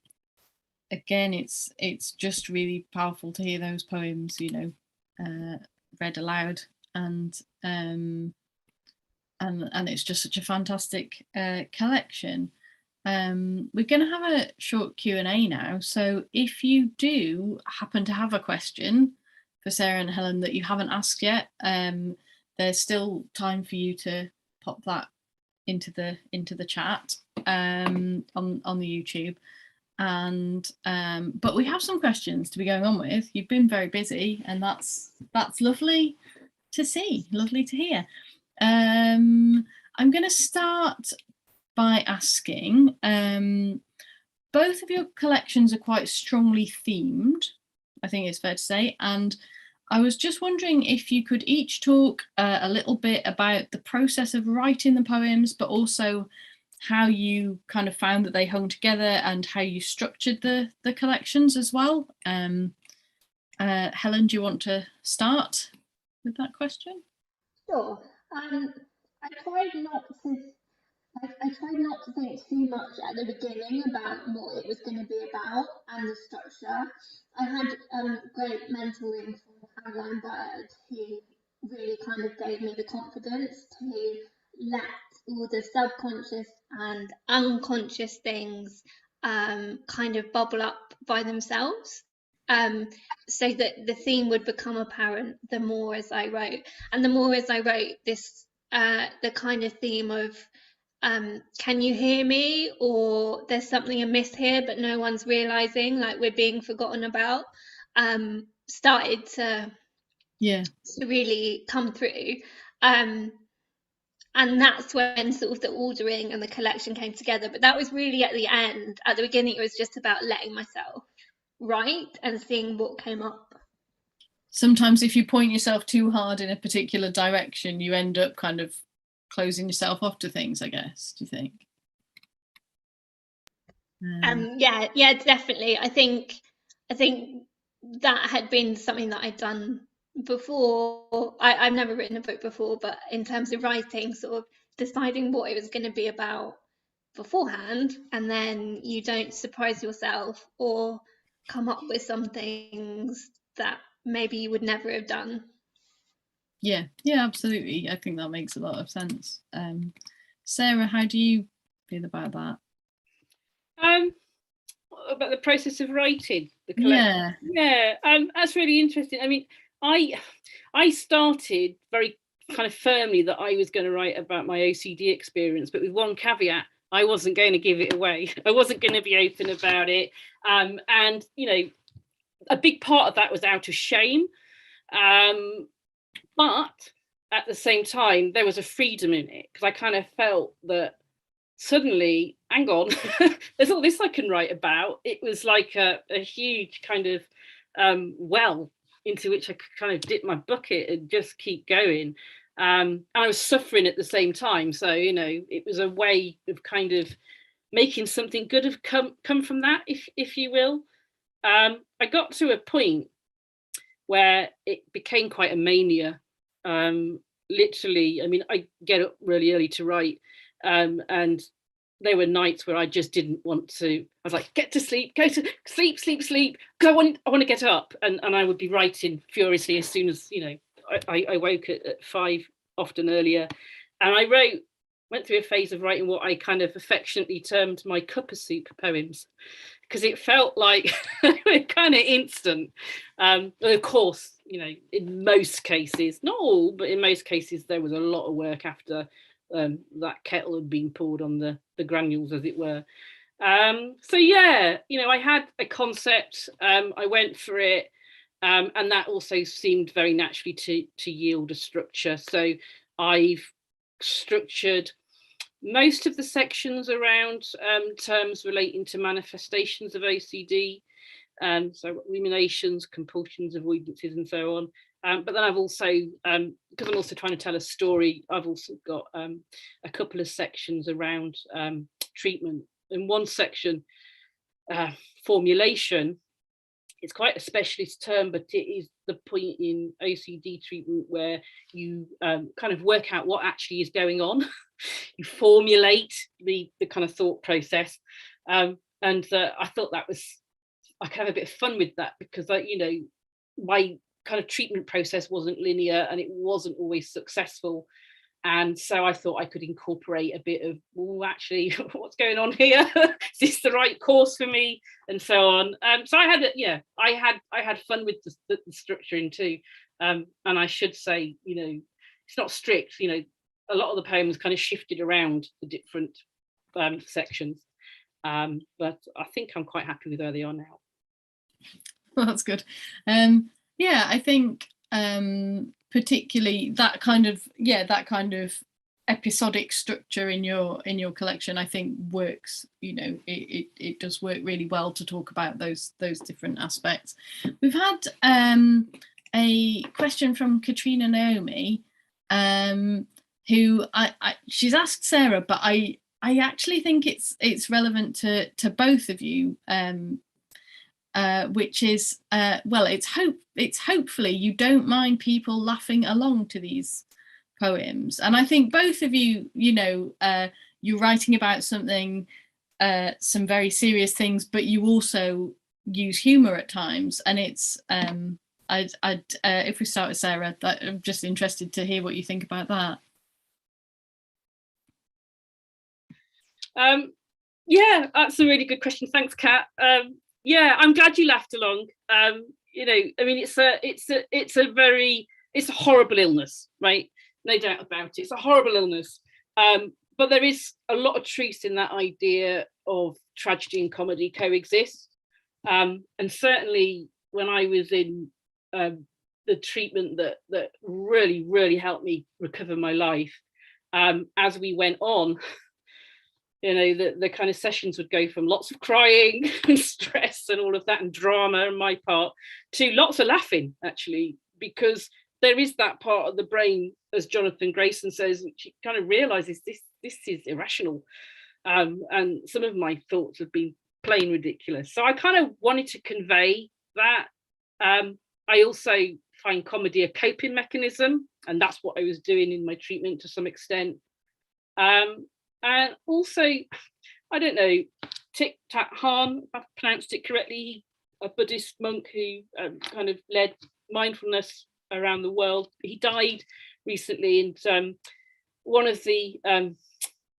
it's just really powerful to hear those poems, read aloud, and it's just such a fantastic collection. We're going to have a short Q&A now, so if you do happen to have a question for Sarah and Helen that you haven't asked yet, there's still time for you to pop that into the chat on the YouTube. And but we have some questions to be going on with. You've been very busy, and that's lovely to see, lovely to hear. I'm going to start by asking, both of your collections are quite strongly themed, I think it's fair to say, and I was just wondering if you could each talk a little bit about the process of writing the poems, but also how you kind of found that they hung together and how you structured the collections as well. Helen, do you want to start with that question? Sure. I tried not to think too much at the beginning about what it was going to be about and the structure. I had great mentoring from Caroline Bird, who really kind of gave me the confidence to let all the subconscious and unconscious things kind of bubble up by themselves. So that the theme would become apparent the more as I wrote. And the more as I wrote, this the kind of theme of can you hear me, or there's something amiss here but no one's realizing, like we're being forgotten about, started to really come through, and that's when sort of the ordering and the collection came together. But that was really at the end. At the beginning it was just about letting myself write and seeing what came up. Sometimes if you point yourself too hard in a particular direction, you end up kind of closing yourself off to things, I guess. Do you think? Yeah, definitely. I think that had been something that I'd done before. I've never written a book before, but in terms of writing, sort of deciding what it was going to be about beforehand, and then you don't surprise yourself or come up with some things that maybe you would never have done. Yeah, absolutely. I think that makes a lot of sense. Sarah, how do you feel about that? About the process of writing the collection. That's really interesting. I mean, I started very kind of firmly that I was going to write about my OCD experience, but with one caveat: I wasn't going to give it away. I wasn't going to be open about it. And you know, a big part of that was out of shame. But at the same time, there was a freedom in it, because I kind of felt that suddenly, hang on, there's all this I can write about. It was like a huge kind of well into which I could kind of dip my bucket and just keep going. And I was suffering at the same time. So, you know, it was a way of kind of making something good have come from that, if you will. I got to a point where it became quite a mania. Literally, I mean, I get up really early to write. And there were nights where I just didn't want to. I was like, get to sleep, go to sleep, because I want to get up, and I would be writing furiously as soon as, you know, I woke at 5, often earlier, and I went through a phase of writing what I kind of affectionately termed my cup of soup poems, because it felt like they were kind of instant. Of course, you know, in most cases, not all, but in most cases, there was a lot of work after that kettle had been poured on the granules, as it were. So yeah, you know, I had a concept, I went for it, and that also seemed very naturally to yield a structure. So I've structured most of the sections around terms relating to manifestations of OCD, so ruminations, compulsions, avoidances, and so on. But then I've also, because I'm also trying to tell a story, I've also got a couple of sections around treatment. In one section, formulation, it's quite a specialist term, but it is the point in OCD treatment where you kind of work out what actually is going on. You formulate the kind of thought process. And I thought that was, I could have a bit of fun with that, because you know, my kind of treatment process wasn't linear and it wasn't always successful. And so I thought I could incorporate a bit of, well, actually, what's going on here? Is this the right course for me? And so on. So I had fun with the structuring too. And I should say, you know, it's not strict. You know, a lot of the poems kind of shifted around the different sections. But I think I'm quite happy with where they are now. Well, that's good. Yeah, I think particularly that kind of episodic structure in your collection, I think works. You know, it does work really well to talk about those different aspects. We've had a question from Katrina Naomi, who she's asked Sarah, but I actually think it's relevant to both of you. Which is, well, it's hopefully you don't mind people laughing along to these poems. And I think both of you, you know, you're writing about something, some very serious things, but you also use humour at times. And it's, if we start with Sarah, I'm just interested to hear what you think about that. Yeah, that's a really good question. Thanks, Kat. Yeah, I'm glad you laughed along. You know, I mean, it's a horrible illness, right? No doubt about it. It's a horrible illness. But there is a lot of truth in that idea of tragedy and comedy coexist. And certainly when I was in the treatment that really, really helped me recover my life, as we went on, you know, the kind of sessions would go from lots of crying and stress and all of that and drama on my part to lots of laughing, actually, because there is that part of the brain, as Jonathan Grayson says, which kind of realizes this is irrational. And some of my thoughts have been plain ridiculous. So I kind of wanted to convey that. I also find comedy a coping mechanism, and that's what I was doing in my treatment to some extent. And also, I don't know, Thich Nhat Hanh, if I've pronounced it correctly, a Buddhist monk who kind of led mindfulness around the world. He died recently, and one of the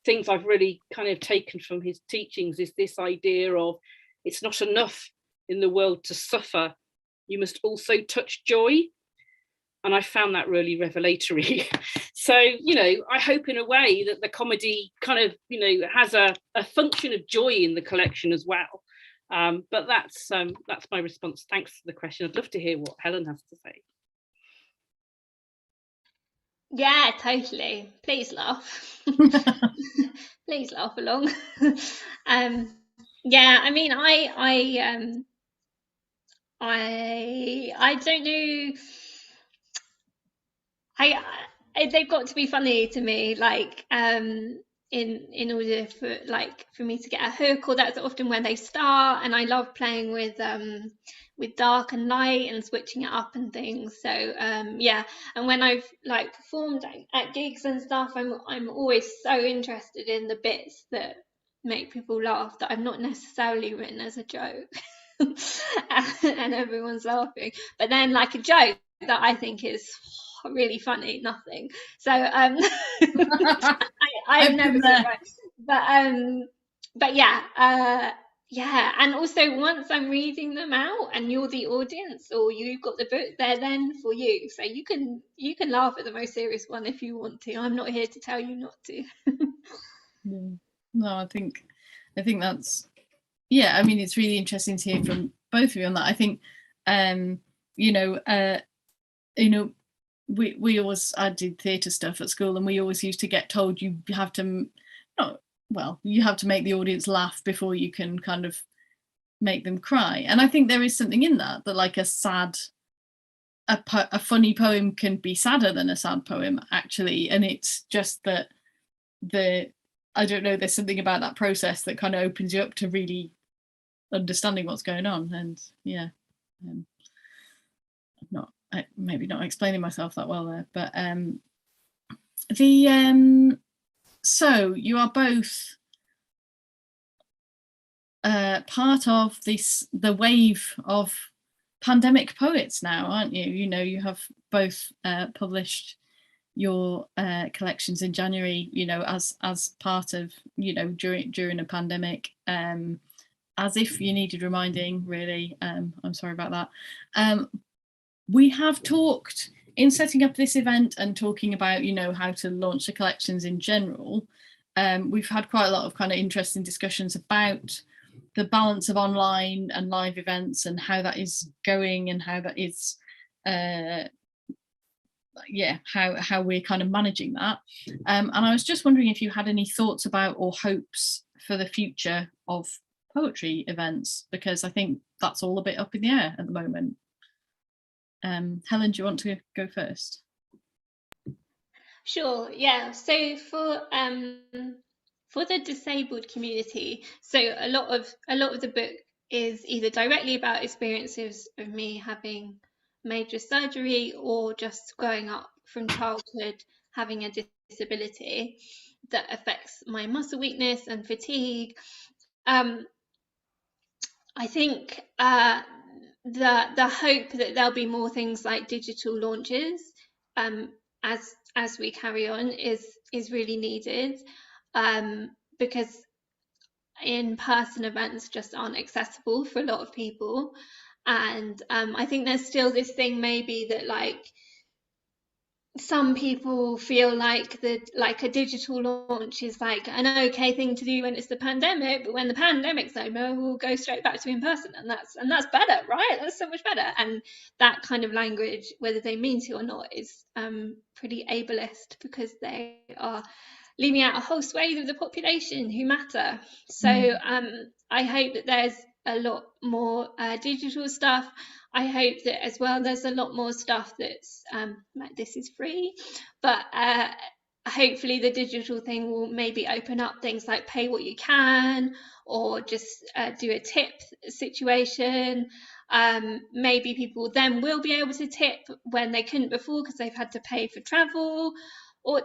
things I've really kind of taken from his teachings is this idea of it's not enough in the world to suffer, you must also touch joy. And I found that really revelatory. So, I hope in a way that the comedy kind of, has a function of joy in the collection as well. But that's my response. Thanks for the question. I'd love to hear what Helen has to say. Yeah, totally. Please laugh. Please laugh along. Yeah, I mean, I don't know. They've got to be funny to me, like in order for me to get a hook, or that's often where they start. And I love playing with dark and light and switching it up and things. So yeah, and when I've like performed at gigs and stuff, I'm always so interested in the bits that make people laugh that I've not necessarily written as a joke. And everyone's laughing, but then like a joke that I think is really funny, nothing. So I've never said right, but yeah, yeah. And also, once I'm reading them out and you're the audience, or you've got the book, they're then for you, so you can laugh at the most serious one if you want to. I'm not here to tell you not to. No, I think that's, yeah, I mean, it's really interesting to hear from both of you on that. I think we always, I did theatre stuff at school, and we always used to get told you have to make the audience laugh before you can kind of make them cry. And I think there is something in that like a funny poem can be sadder than a sad poem, actually. And it's just that I don't know, there's something about that process that kind of opens you up to really understanding what's going on. And yeah, maybe not explaining myself that well there, but so you are both part of the wave of pandemic poets now, aren't you? You have both published your collections in January, as part of, during a pandemic, as if you needed reminding, really. I'm sorry about that. We have talked in setting up this event and talking about, how to launch the collections in general. We've had quite a lot of kind of interesting discussions about the balance of online and live events and how that is going, and how that is, how we're kind of managing that. And I was just wondering if you had any thoughts about or hopes for the future of poetry events, because I think that's all a bit up in the air at the moment. Helen, do you want to go first? Sure, yeah. So for the disabled community, so a lot of the book is either directly about experiences of me having major surgery, or just growing up from childhood having a disability that affects my muscle weakness and fatigue. I think the hope that there'll be more things like digital launches as we carry on is really needed, because in-person events just aren't accessible for a lot of people. And I think there's still this thing maybe that like some people feel like a digital launch is like an okay thing to do when it's the pandemic, but when the pandemic's over, we'll go straight back to in person, and that's better, right? That's so much better. And that kind of language, whether they mean to or not, is pretty ableist, because they are leaving out a whole swathe of the population who matter. So I hope that there's a lot more digital stuff. I hope that as well there's a lot more stuff that's like this is free, but hopefully the digital thing will maybe open up things like pay what you can, or just do a tip situation. Maybe people then will be able to tip when they couldn't before because they've had to pay for travel,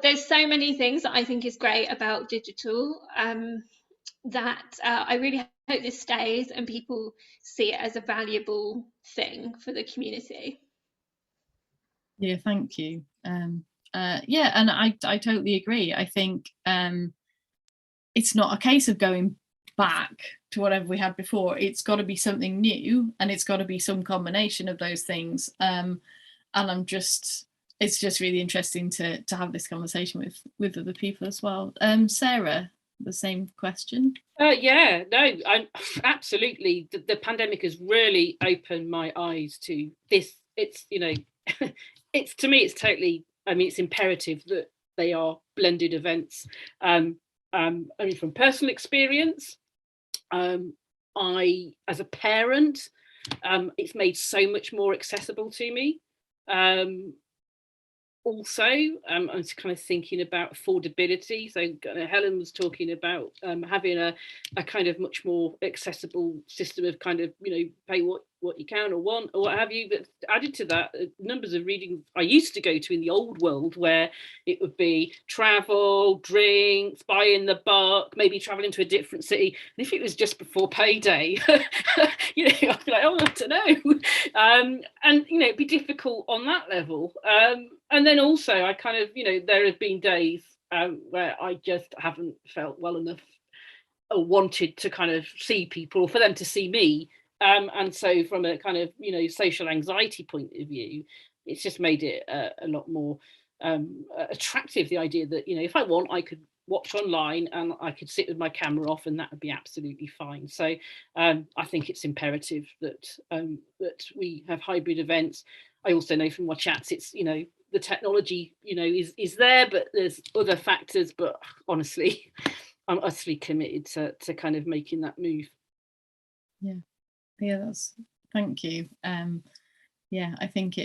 there's so many things that I think is great about digital, that I really hope this stays and people see it as a valuable thing for the community. Yeah, thank you. Yeah, and I totally agree. I think it's not a case of going back to whatever we had before. It's got to be something new, and it's got to be some combination of those things. And it's just really interesting to have this conversation with other people as well. Sarah, the same question. Yeah, no, absolutely. The pandemic has really opened my eyes to this. It's, you know, it's, to me, it's totally, I mean, it's imperative that they are blended events. I mean, from personal experience, as a parent, it's made so much more accessible to me. Also, I was kind of thinking about affordability. So Helen was talking about having a kind of much more accessible system of kind of, you know, pay what you can or want or what have you. But added to that, numbers of readings I used to go to in the old world, where it would be travel, drinks, buying the book, maybe traveling to a different city. And if it was just before payday, you know, I'd be like, oh, I don't know. And, you know, it'd be difficult on that level. And then also, I kind of, you know, there have been days where I just haven't felt well enough or wanted to kind of see people, or for them to see me. And so from a kind of, you know, social anxiety point of view, it's just made it a lot more attractive, the idea that, you know, if I want, I could watch online and I could sit with my camera off and that would be absolutely fine. So I think it's imperative that that we have hybrid events. I also know from my chats, it's, you know, the technology, you know, is there, but there's other factors. But honestly, I'm utterly committed to kind of making that move. Yeah, thank you. Yeah, I think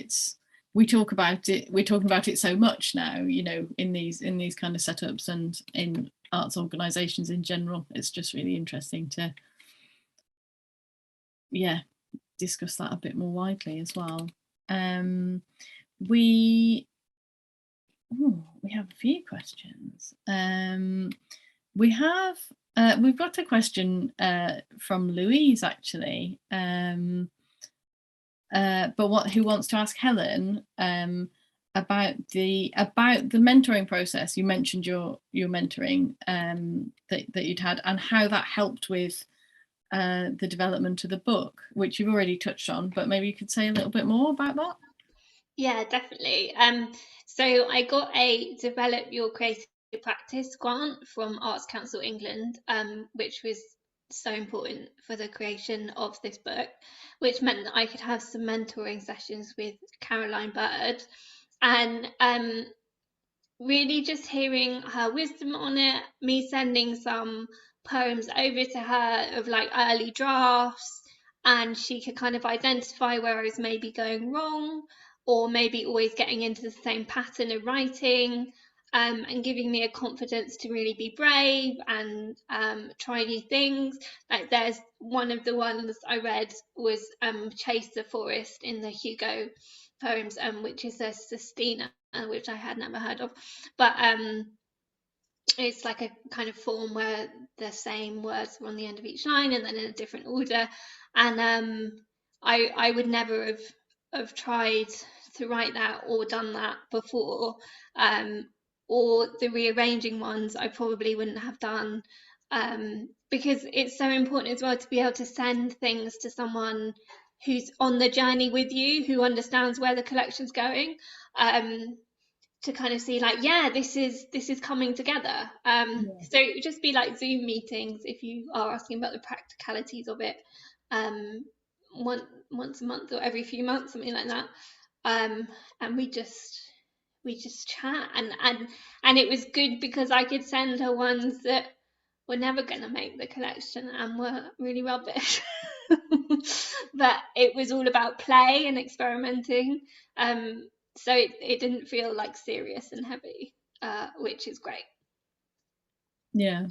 we're talking about it so much now, you know, in these kind of setups and in arts organisations in general. It's just really interesting to, yeah, discuss that a bit more widely as well. We have a few questions. We've got a question from Louise, actually, who wants to ask Helen about the mentoring process. You mentioned your mentoring that you'd had, and how that helped with the development of the book, which you've already touched on, but maybe you could say a little bit more about that. Yeah, definitely. So I got a Develop Your Creative Practice grant from Arts Council England, which was so important for the creation of this book, which meant that I could have some mentoring sessions with Caroline Bird, and really just hearing her wisdom on it, me sending some poems over to her of like early drafts, and she could kind of identify where I was maybe going wrong, or maybe always getting into the same pattern of writing, and giving me a confidence to really be brave and try new things. Like there's one of the ones I read was Chase the Forest in the Hugo poems, which is a sestina, which I had never heard of, but it's like a kind of form where the same words are on the end of each line and then in a different order, and I would never have tried to write that or done that before, or the rearranging ones I probably wouldn't have done, because it's so important as well to be able to send things to someone who's on the journey with you, who understands where the collection's going, to kind of see like, yeah, this is coming together. So it would just be like Zoom meetings, if you are asking about the practicalities of it, once a month or every few months, something like that, and we just chat, and it was good because I could send her ones that were never going to make the collection and were really rubbish. But it was all about play and experimenting, so it didn't feel like serious and heavy, which is great. Yeah,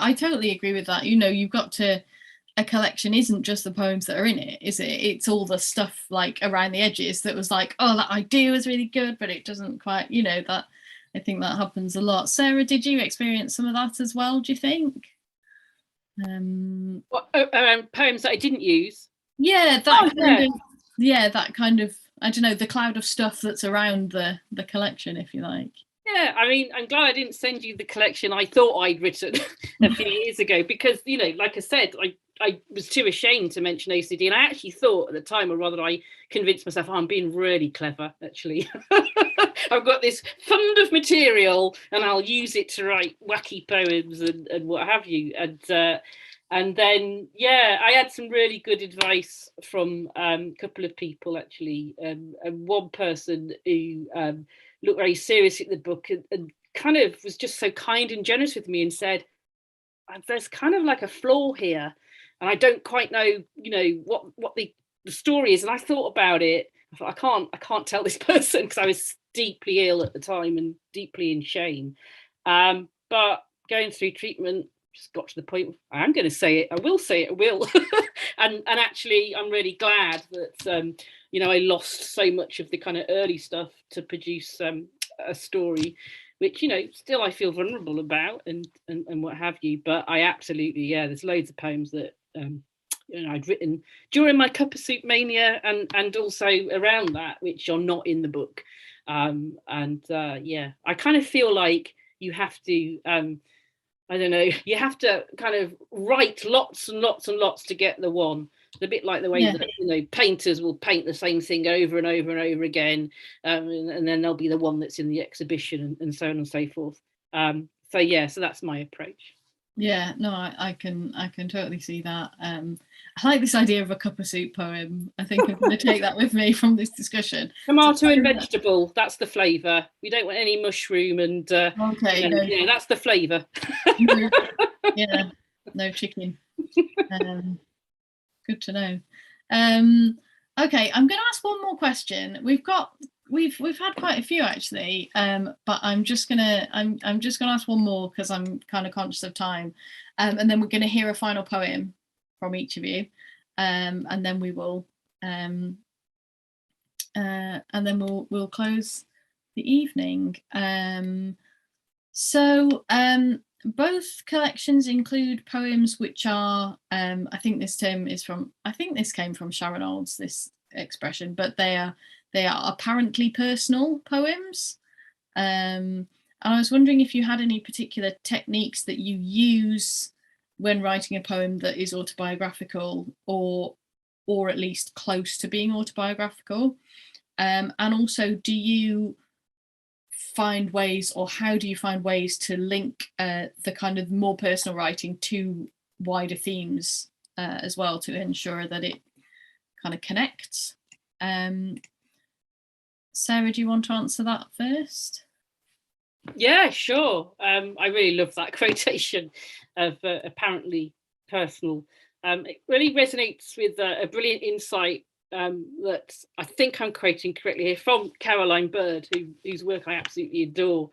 I totally agree with that. You know, you've got to, a collection isn't just the poems that are in it, is it? It's all the stuff like around the edges that was like, oh, that idea was really good, but it doesn't quite, you know, think that happens a lot. Sarah, did you experience some of that as well, do you think? Poems that I didn't use? Yeah, that kind of, I don't know, the cloud of stuff that's around the collection, if you like. Yeah, I mean, I'm glad I didn't send you the collection I thought I'd written a few years ago, because, you know, like I said, I was too ashamed to mention OCD, and I actually thought at the time, or rather I convinced myself, oh, I'm being really clever, actually. I've got this fund of material and I'll use it to write wacky poems and what have you. And then, yeah, I had some really good advice from a couple of people, actually. And one person who looked very seriously at the book and kind of was just so kind and generous with me and said, there's kind of like a flaw here, and I don't quite know, you know, what the story is. And I thought about it. I thought, I can't tell this person, because I was deeply ill at the time and deeply in shame. But going through treatment, just got to the point, I am going to say it, I will say it, I will. and actually, I'm really glad that, you know, I lost so much of the kind of early stuff to produce a story, which, you know, still I feel vulnerable about and what have you. But I absolutely, yeah, there's loads of poems that you know, I'd written during my cup of soup mania and also around that, which are not in the book. Yeah, I kind of feel like you have to, I don't know, you have to kind of write lots and lots and lots to get the one. It's a bit like the way that, you know, painters will paint the same thing over and over and over again, and then there'll be the one that's in the exhibition, and so on and so forth. So yeah, so that's my approach. Yeah, no, I can totally see that. I like this idea of a cup of soup poem. I think I'm going to take that with me from this discussion. Tomato and vegetable, that's the flavour. We don't want any mushroom and okay, you know, yeah, that's the flavour. Yeah, no chicken. Good to know. Okay, I'm going to ask one more question. We've had quite a few, actually, but I'm just gonna ask one more because I'm kind of conscious of time, and then we're going to hear a final poem from each of you, and then we will we'll close the evening. Both collections include poems which are, I think this came from Sharon Olds, this expression, but they are apparently personal poems. And I was wondering if you had any particular techniques that you use when writing a poem that is autobiographical, or at least close to being autobiographical. And also, do you find ways, or how do you find ways to link the kind of more personal writing to wider themes as well, to ensure that it kind of connects? Sarah, do you want to answer that first? Yeah, sure. I really love that quotation of apparently personal. It really resonates with a brilliant insight that I think I'm quoting correctly here from Caroline Bird, whose work I absolutely adore,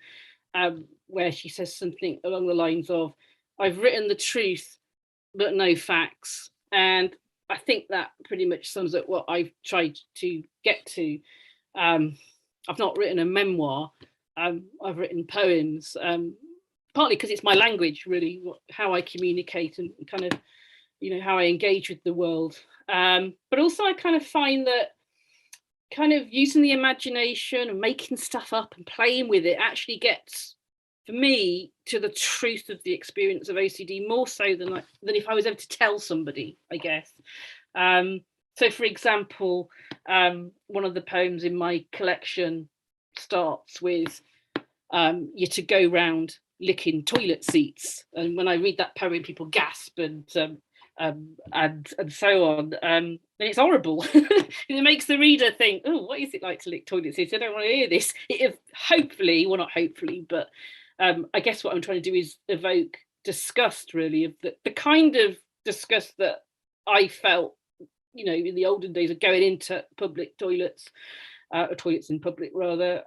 where she says something along the lines of, I've written the truth, but no facts. And I think that pretty much sums up what I've tried to get to. I've not written a memoir. I've written poems, partly because it's my language, really, how I communicate and kind of, you know, how I engage with the world. But also I kind of find that kind of using the imagination and making stuff up and playing with it actually gets, for me, to the truth of the experience of OCD, more so than if I was able to tell somebody, I guess. So, for example, one of the poems in my collection starts with, you're to go round licking toilet seats. And when I read that poem, people gasp and so on. And it's horrible. It makes the reader think, oh, what is it like to lick toilet seats? I don't want to hear this. Hopefully, well, not hopefully, but I guess what I'm trying to do is evoke disgust, really, of the kind of disgust that I felt, you know, in the olden days of going into public toilets, or toilets in public, rather.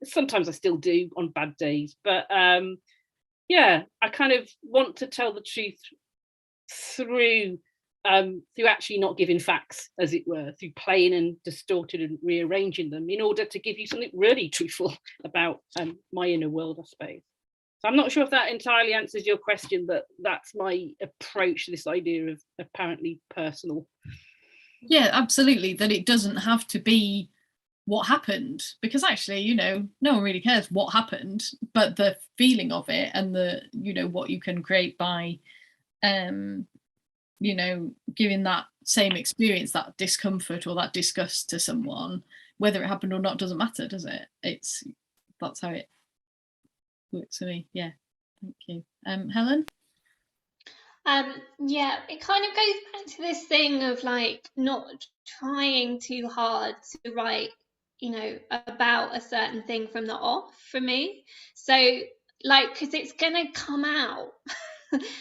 Sometimes I still do on bad days, but yeah, I kind of want to tell the truth through through actually not giving facts, as it were, through playing and distorting and rearranging them in order to give you something really truthful about my inner world, I suppose. So I'm not sure if that entirely answers your question, but that's my approach to this idea of apparently personal. Yeah, absolutely. That it doesn't have to be what happened, because actually, you know, no one really cares what happened, but the feeling of it and the, you know, what you can create by, you know, giving that same experience, that discomfort or that disgust to someone, whether it happened or not doesn't matter, does it? That's how it works for me. Yeah, thank you. Helen? Yeah, it kind of goes back to this thing of like not trying too hard to write, you know, about a certain thing from the off for me. So like, because it's gonna come out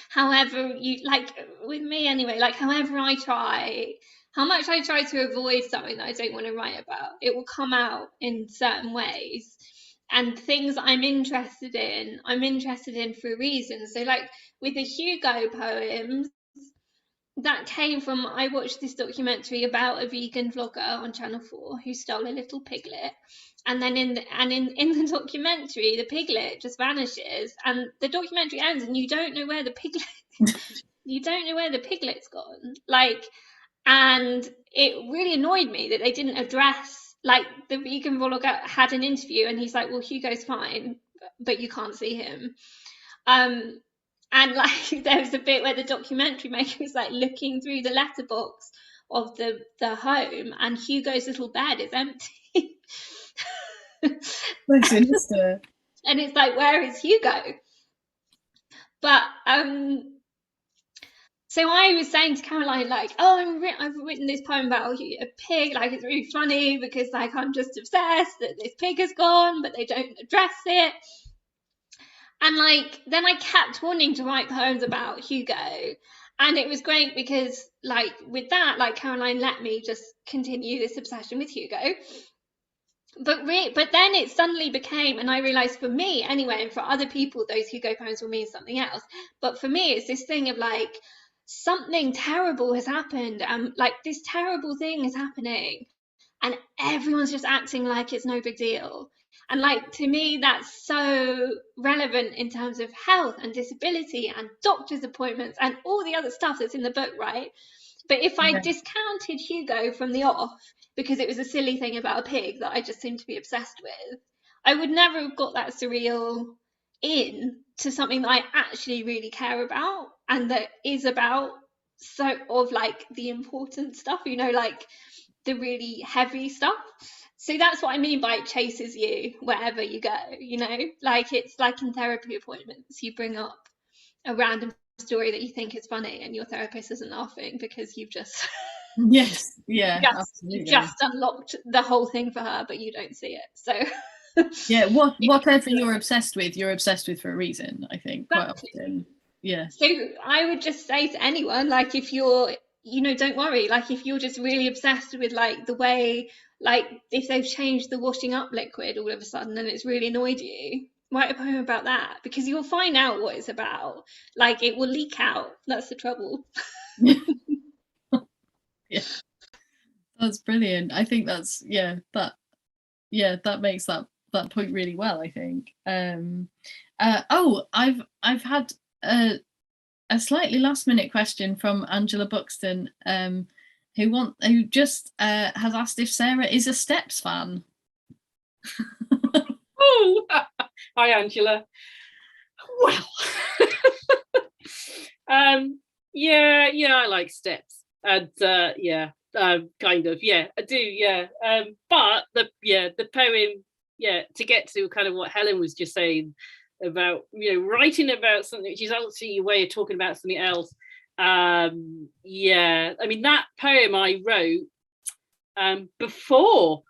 however you like, with me anyway, like however I try, how much I try to avoid something that I don't want to write about, it will come out in certain ways. And things I'm interested in for a reason. So like with the Hugo poems, that came from, I watched this documentary about a vegan vlogger on Channel 4 who stole a little piglet, and then in the documentary the piglet just vanishes, and the documentary ends and you don't know where the piglet's gone, like, and it really annoyed me that they didn't address, like, the vegan vlogger had an interview and he's like, well, Hugo's fine, but you can't see him. And like there was a bit where the documentary maker was like looking through the letterbox of the home, and Hugo's little bed is empty. That's sinister. And it's like, where is Hugo? But so I was saying to Caroline, like, oh, I've written this poem about a pig, like it's really funny because like I'm just obsessed that this pig is gone, but they don't address it. And like then I kept wanting to write poems about Hugo, and it was great because like with that, like Caroline let me just continue this obsession with Hugo. But then it suddenly became, and I realized for me anyway, and for other people those Hugo poems will mean something else, but for me it's this thing of like something terrible has happened, and like this terrible thing is happening and everyone's just acting like it's no big deal. And like to me that's so relevant in terms of health and disability and doctor's appointments and all the other stuff that's in the book, right? But if I discounted Hugo from the off because it was a silly thing about a pig that I just seemed to be obsessed with, I would never have got that surreal in to something that I actually really care about and that is about so of like the important stuff, you know, like the really heavy stuff. So that's what I mean by it chases you wherever you go, you know, like it's like in therapy appointments, you bring up a random story that you think is funny and your therapist isn't laughing because you've just Yes, yeah, you've just unlocked the whole thing for her, but you don't see it. So yeah, whatever you're obsessed with for a reason, I think, quite often. Yeah. So I would just say to anyone, like, if you're, you know, don't worry, like if you're just really obsessed with like the way, like if they've changed the washing up liquid all of a sudden and it's really annoyed you, write a poem about that, because you'll find out what it's about. Like it will leak out. That's the trouble. Yeah, that's brilliant. I think that's that makes that point really well, I think. I've had a slightly last minute question from Angela Buxton, who just has asked if Sarah is a Steps fan. Oh, hi Angela. Well, yeah, I like Steps, and kind of, yeah, I do, yeah. But the poem, to get to kind of what Helen was just saying about, you know, writing about something which is actually a way of talking about something else. I mean, that poem I wrote before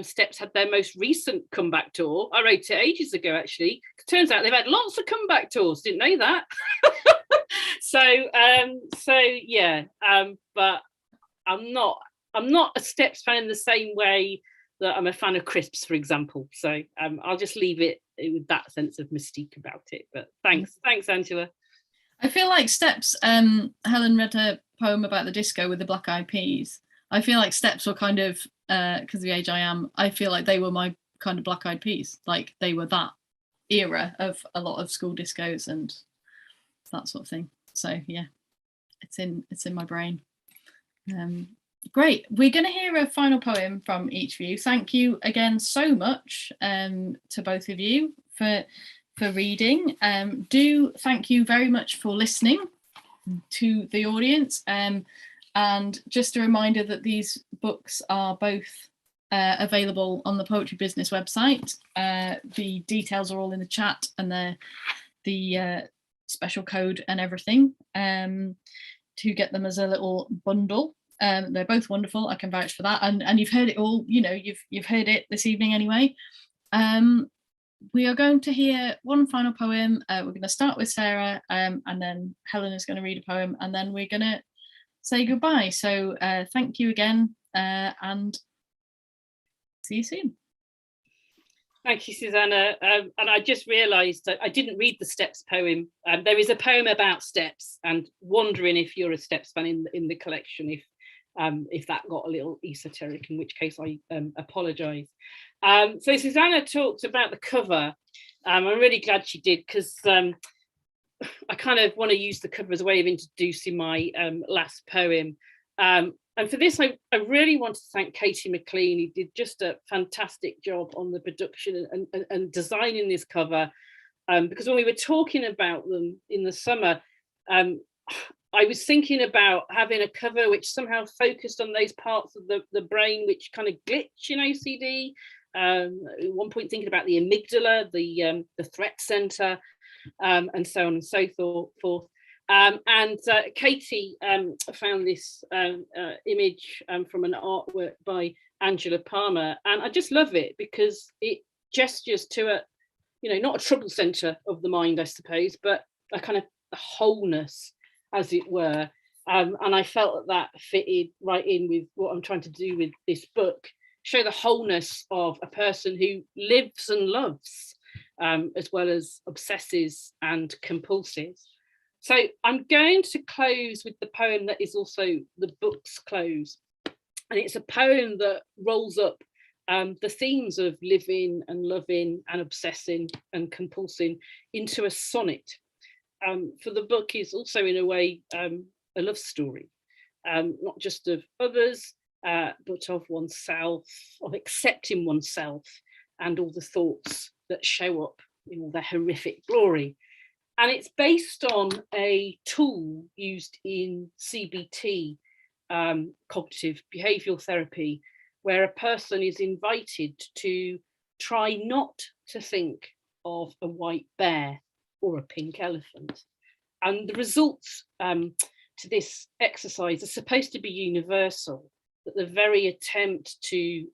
Steps had their most recent comeback tour. I wrote it ages ago, actually. Turns out they've had lots of comeback tours. Didn't know that. But I'm not a Steps fan in the same way that I'm a fan of Crisps, for example. So I'll just leave it with that sense of mystique about it. But thanks, Angela. I feel like Steps, Helen read her poem about the disco with the Black Eyed Peas. I feel like Steps were kind of, because of the age I am, I feel like they were my kind of Black Eyed Peas. Like they were that era of a lot of school discos and that sort of thing. So yeah, it's in my brain. Great. We're going to hear a final poem from each of you. Thank you again so much to both of you for reading. Do thank you very much for listening to the audience. And just a reminder that these books are both available on the Poetry Business website. The details are all in the chat, and the special code and everything to get them as a little bundle. They're both wonderful. I can vouch for that. And you've heard it all. You know, you've heard it this evening anyway. We are going to hear one final poem. We're going to start with Sarah, and then Helen is going to read a poem, and then we're going to say goodbye. So thank you again, and see you soon. Thank you, Suzannah. And I just realised that I didn't read the Steps poem. There is a poem about Steps, and wondering if you're a Steps fan in the collection, if that got a little esoteric, in which case I apologise. So Suzannah talked about the cover. I'm really glad she did, because I kind of want to use the cover as a way of introducing my last poem. And for this, I really want to thank Katie McLean, who did just a fantastic job on the production and designing this cover. Because when we were talking about them in the summer, I was thinking about having a cover which somehow focused on those parts of the brain which kind of glitch in OCD. At one point thinking about the amygdala, the threat center, and so on and so forth. And Katie found this image from an artwork by Angela Palmer, and I just love it because it gestures to a, not a trouble center of the mind, I suppose, but a kind of a wholeness, as it were. And I felt that fitted right in with what I'm trying to do with this book, show the wholeness of a person who lives and loves, as well as obsesses and compulses. So I'm going to close with the poem that is also the book's close. And it's a poem that rolls up the themes of living and loving and obsessing and compulsing into a sonnet. For the book is also in a way a love story, not just of others, but of oneself, of accepting oneself and all the thoughts that show up in all their horrific glory. And it's based on a tool used in CBT, cognitive behavioural therapy, where a person is invited to try not to think of a white bear or a pink elephant. And the results to this exercise are supposed to be universal, that the very attempt to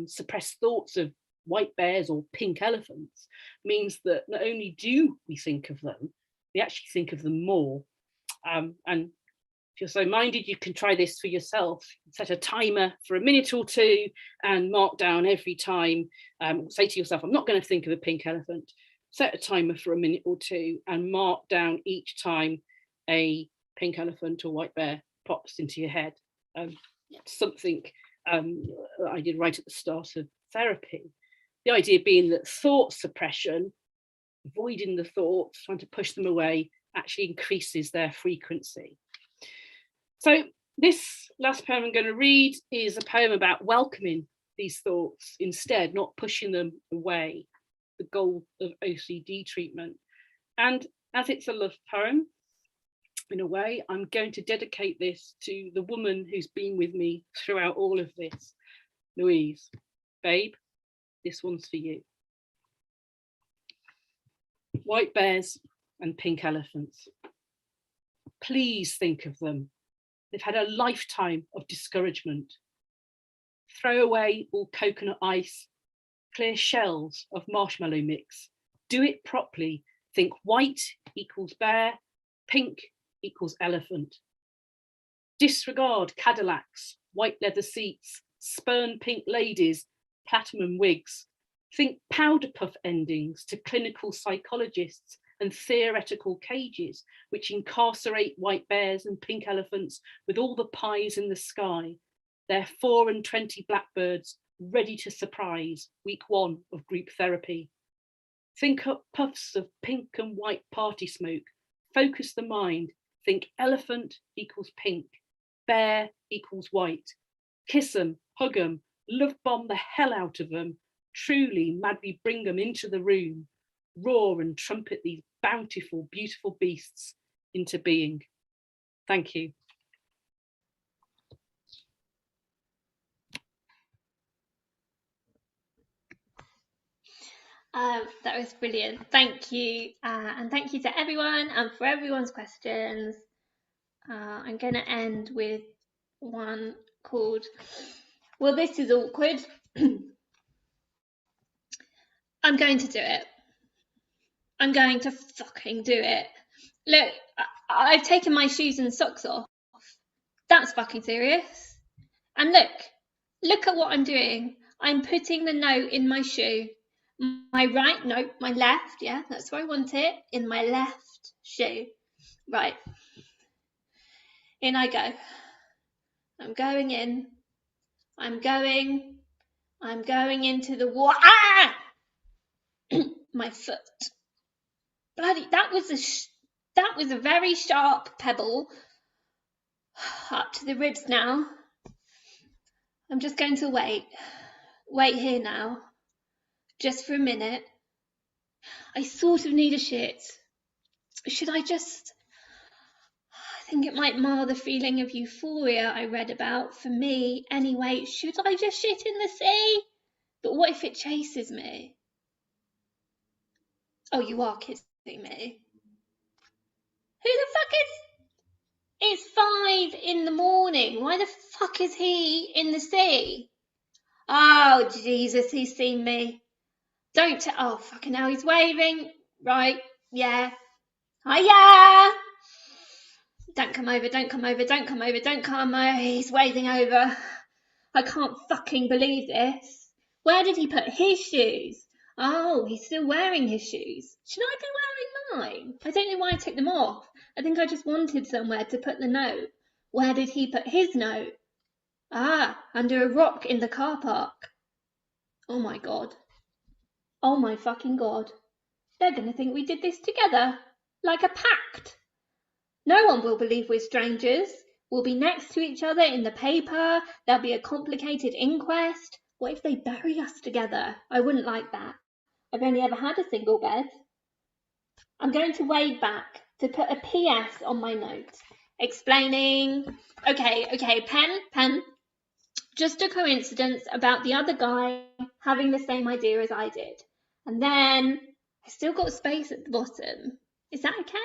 suppress thoughts of white bears or pink elephants means that not only do we think of them, we actually think of them more. And if you're so minded, you can try this for yourself. Set a timer for a minute or two and mark down every time. Say to yourself, I'm not going to think of a pink elephant. Set a timer for a minute or two and mark down each time a pink elephant or white bear pops into your head. Something I did right at the start of therapy. The idea being that thought suppression, avoiding the thoughts, trying to push them away, actually increases their frequency. So this last poem I'm going to read is a poem about welcoming these thoughts instead, not pushing them away, the goal of OCD treatment. And as it's a love poem, in a way, I'm going to dedicate this to the woman who's been with me throughout all of this. Louise, babe, this one's for you. White bears and pink elephants. Please think of them. They've had a lifetime of discouragement. Throw away all coconut ice, clear shells of marshmallow mix. Do it properly. Think white equals bear, pink equals elephant. Disregard Cadillacs, white leather seats, spurn pink ladies, platinum wigs. Think powder puff endings to clinical psychologists and theoretical cages which incarcerate white bears and pink elephants with all the pies in the sky. They're 4 and 20 blackbirds ready to surprise week 1 of group therapy. Think up puffs of pink and white party smoke. Focus the mind. Think elephant equals pink. Bear equals white. Kiss them, hug them, love bomb the hell out of them. Truly madly bring them into the room. Roar and trumpet these bountiful, beautiful beasts into being. Thank you. That was brilliant. Thank you. And thank you to everyone and for everyone's questions. I'm going to end with one called, well, this is awkward. I'm going to do it. I'm going to fucking do it. Look, I've taken my shoes and socks off. That's fucking serious. And look at what I'm doing. I'm putting the note in my shoe. My right, no, my left, yeah, that's where I want it, in my left shoe. Right. In I go. I'm going in. I'm going into the water. Ah! My foot. Bloody, that was a very sharp pebble. Up to the ribs now. I'm just going to wait here now. Just for a minute. I sort of need a shit. Should I just... I think it might mar the feeling of euphoria I read about. For me, anyway, should I just shit in the sea? But what if it chases me? Oh, you are kidding me. Who the fuck is... It's 5 in the morning. Why the fuck is he in the sea? Oh, Jesus, he's seen me. Oh, fucking hell, he's waving. Right, yeah. Hiya! Don't come over, don't come over, don't come over, don't come over. He's waving over. I can't fucking believe this. Where did he put his shoes? Oh, he's still wearing his shoes. Should I be wearing mine? I don't know why I took them off. I think I just wanted somewhere to put the note. Where did he put his note? Ah, under a rock in the car park. Oh my God. Oh my fucking God. They're going to think we did this together, like a pact. No one will believe we're strangers. We'll be next to each other in the paper. There'll be a complicated inquest. What if they bury us together? I wouldn't like that. I've only ever had a single bed. I'm going to wade back to put a PS on my note, explaining, okay, pen. Just a coincidence about the other guy having the same idea as I did. And then I still got space at the bottom. Is that okay?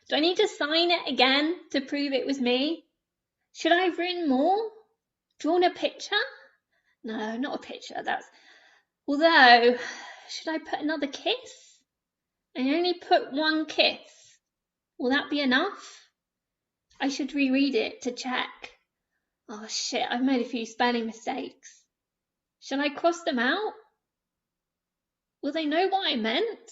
Do I need to sign it again to prove it was me? Should I have written more? Drawn a picture? No, not a picture. Although, should I put another kiss? I only put one kiss. Will that be enough? I should reread it to check. Oh shit, I've made a few spelling mistakes. Shall I cross them out? Will they know what I meant?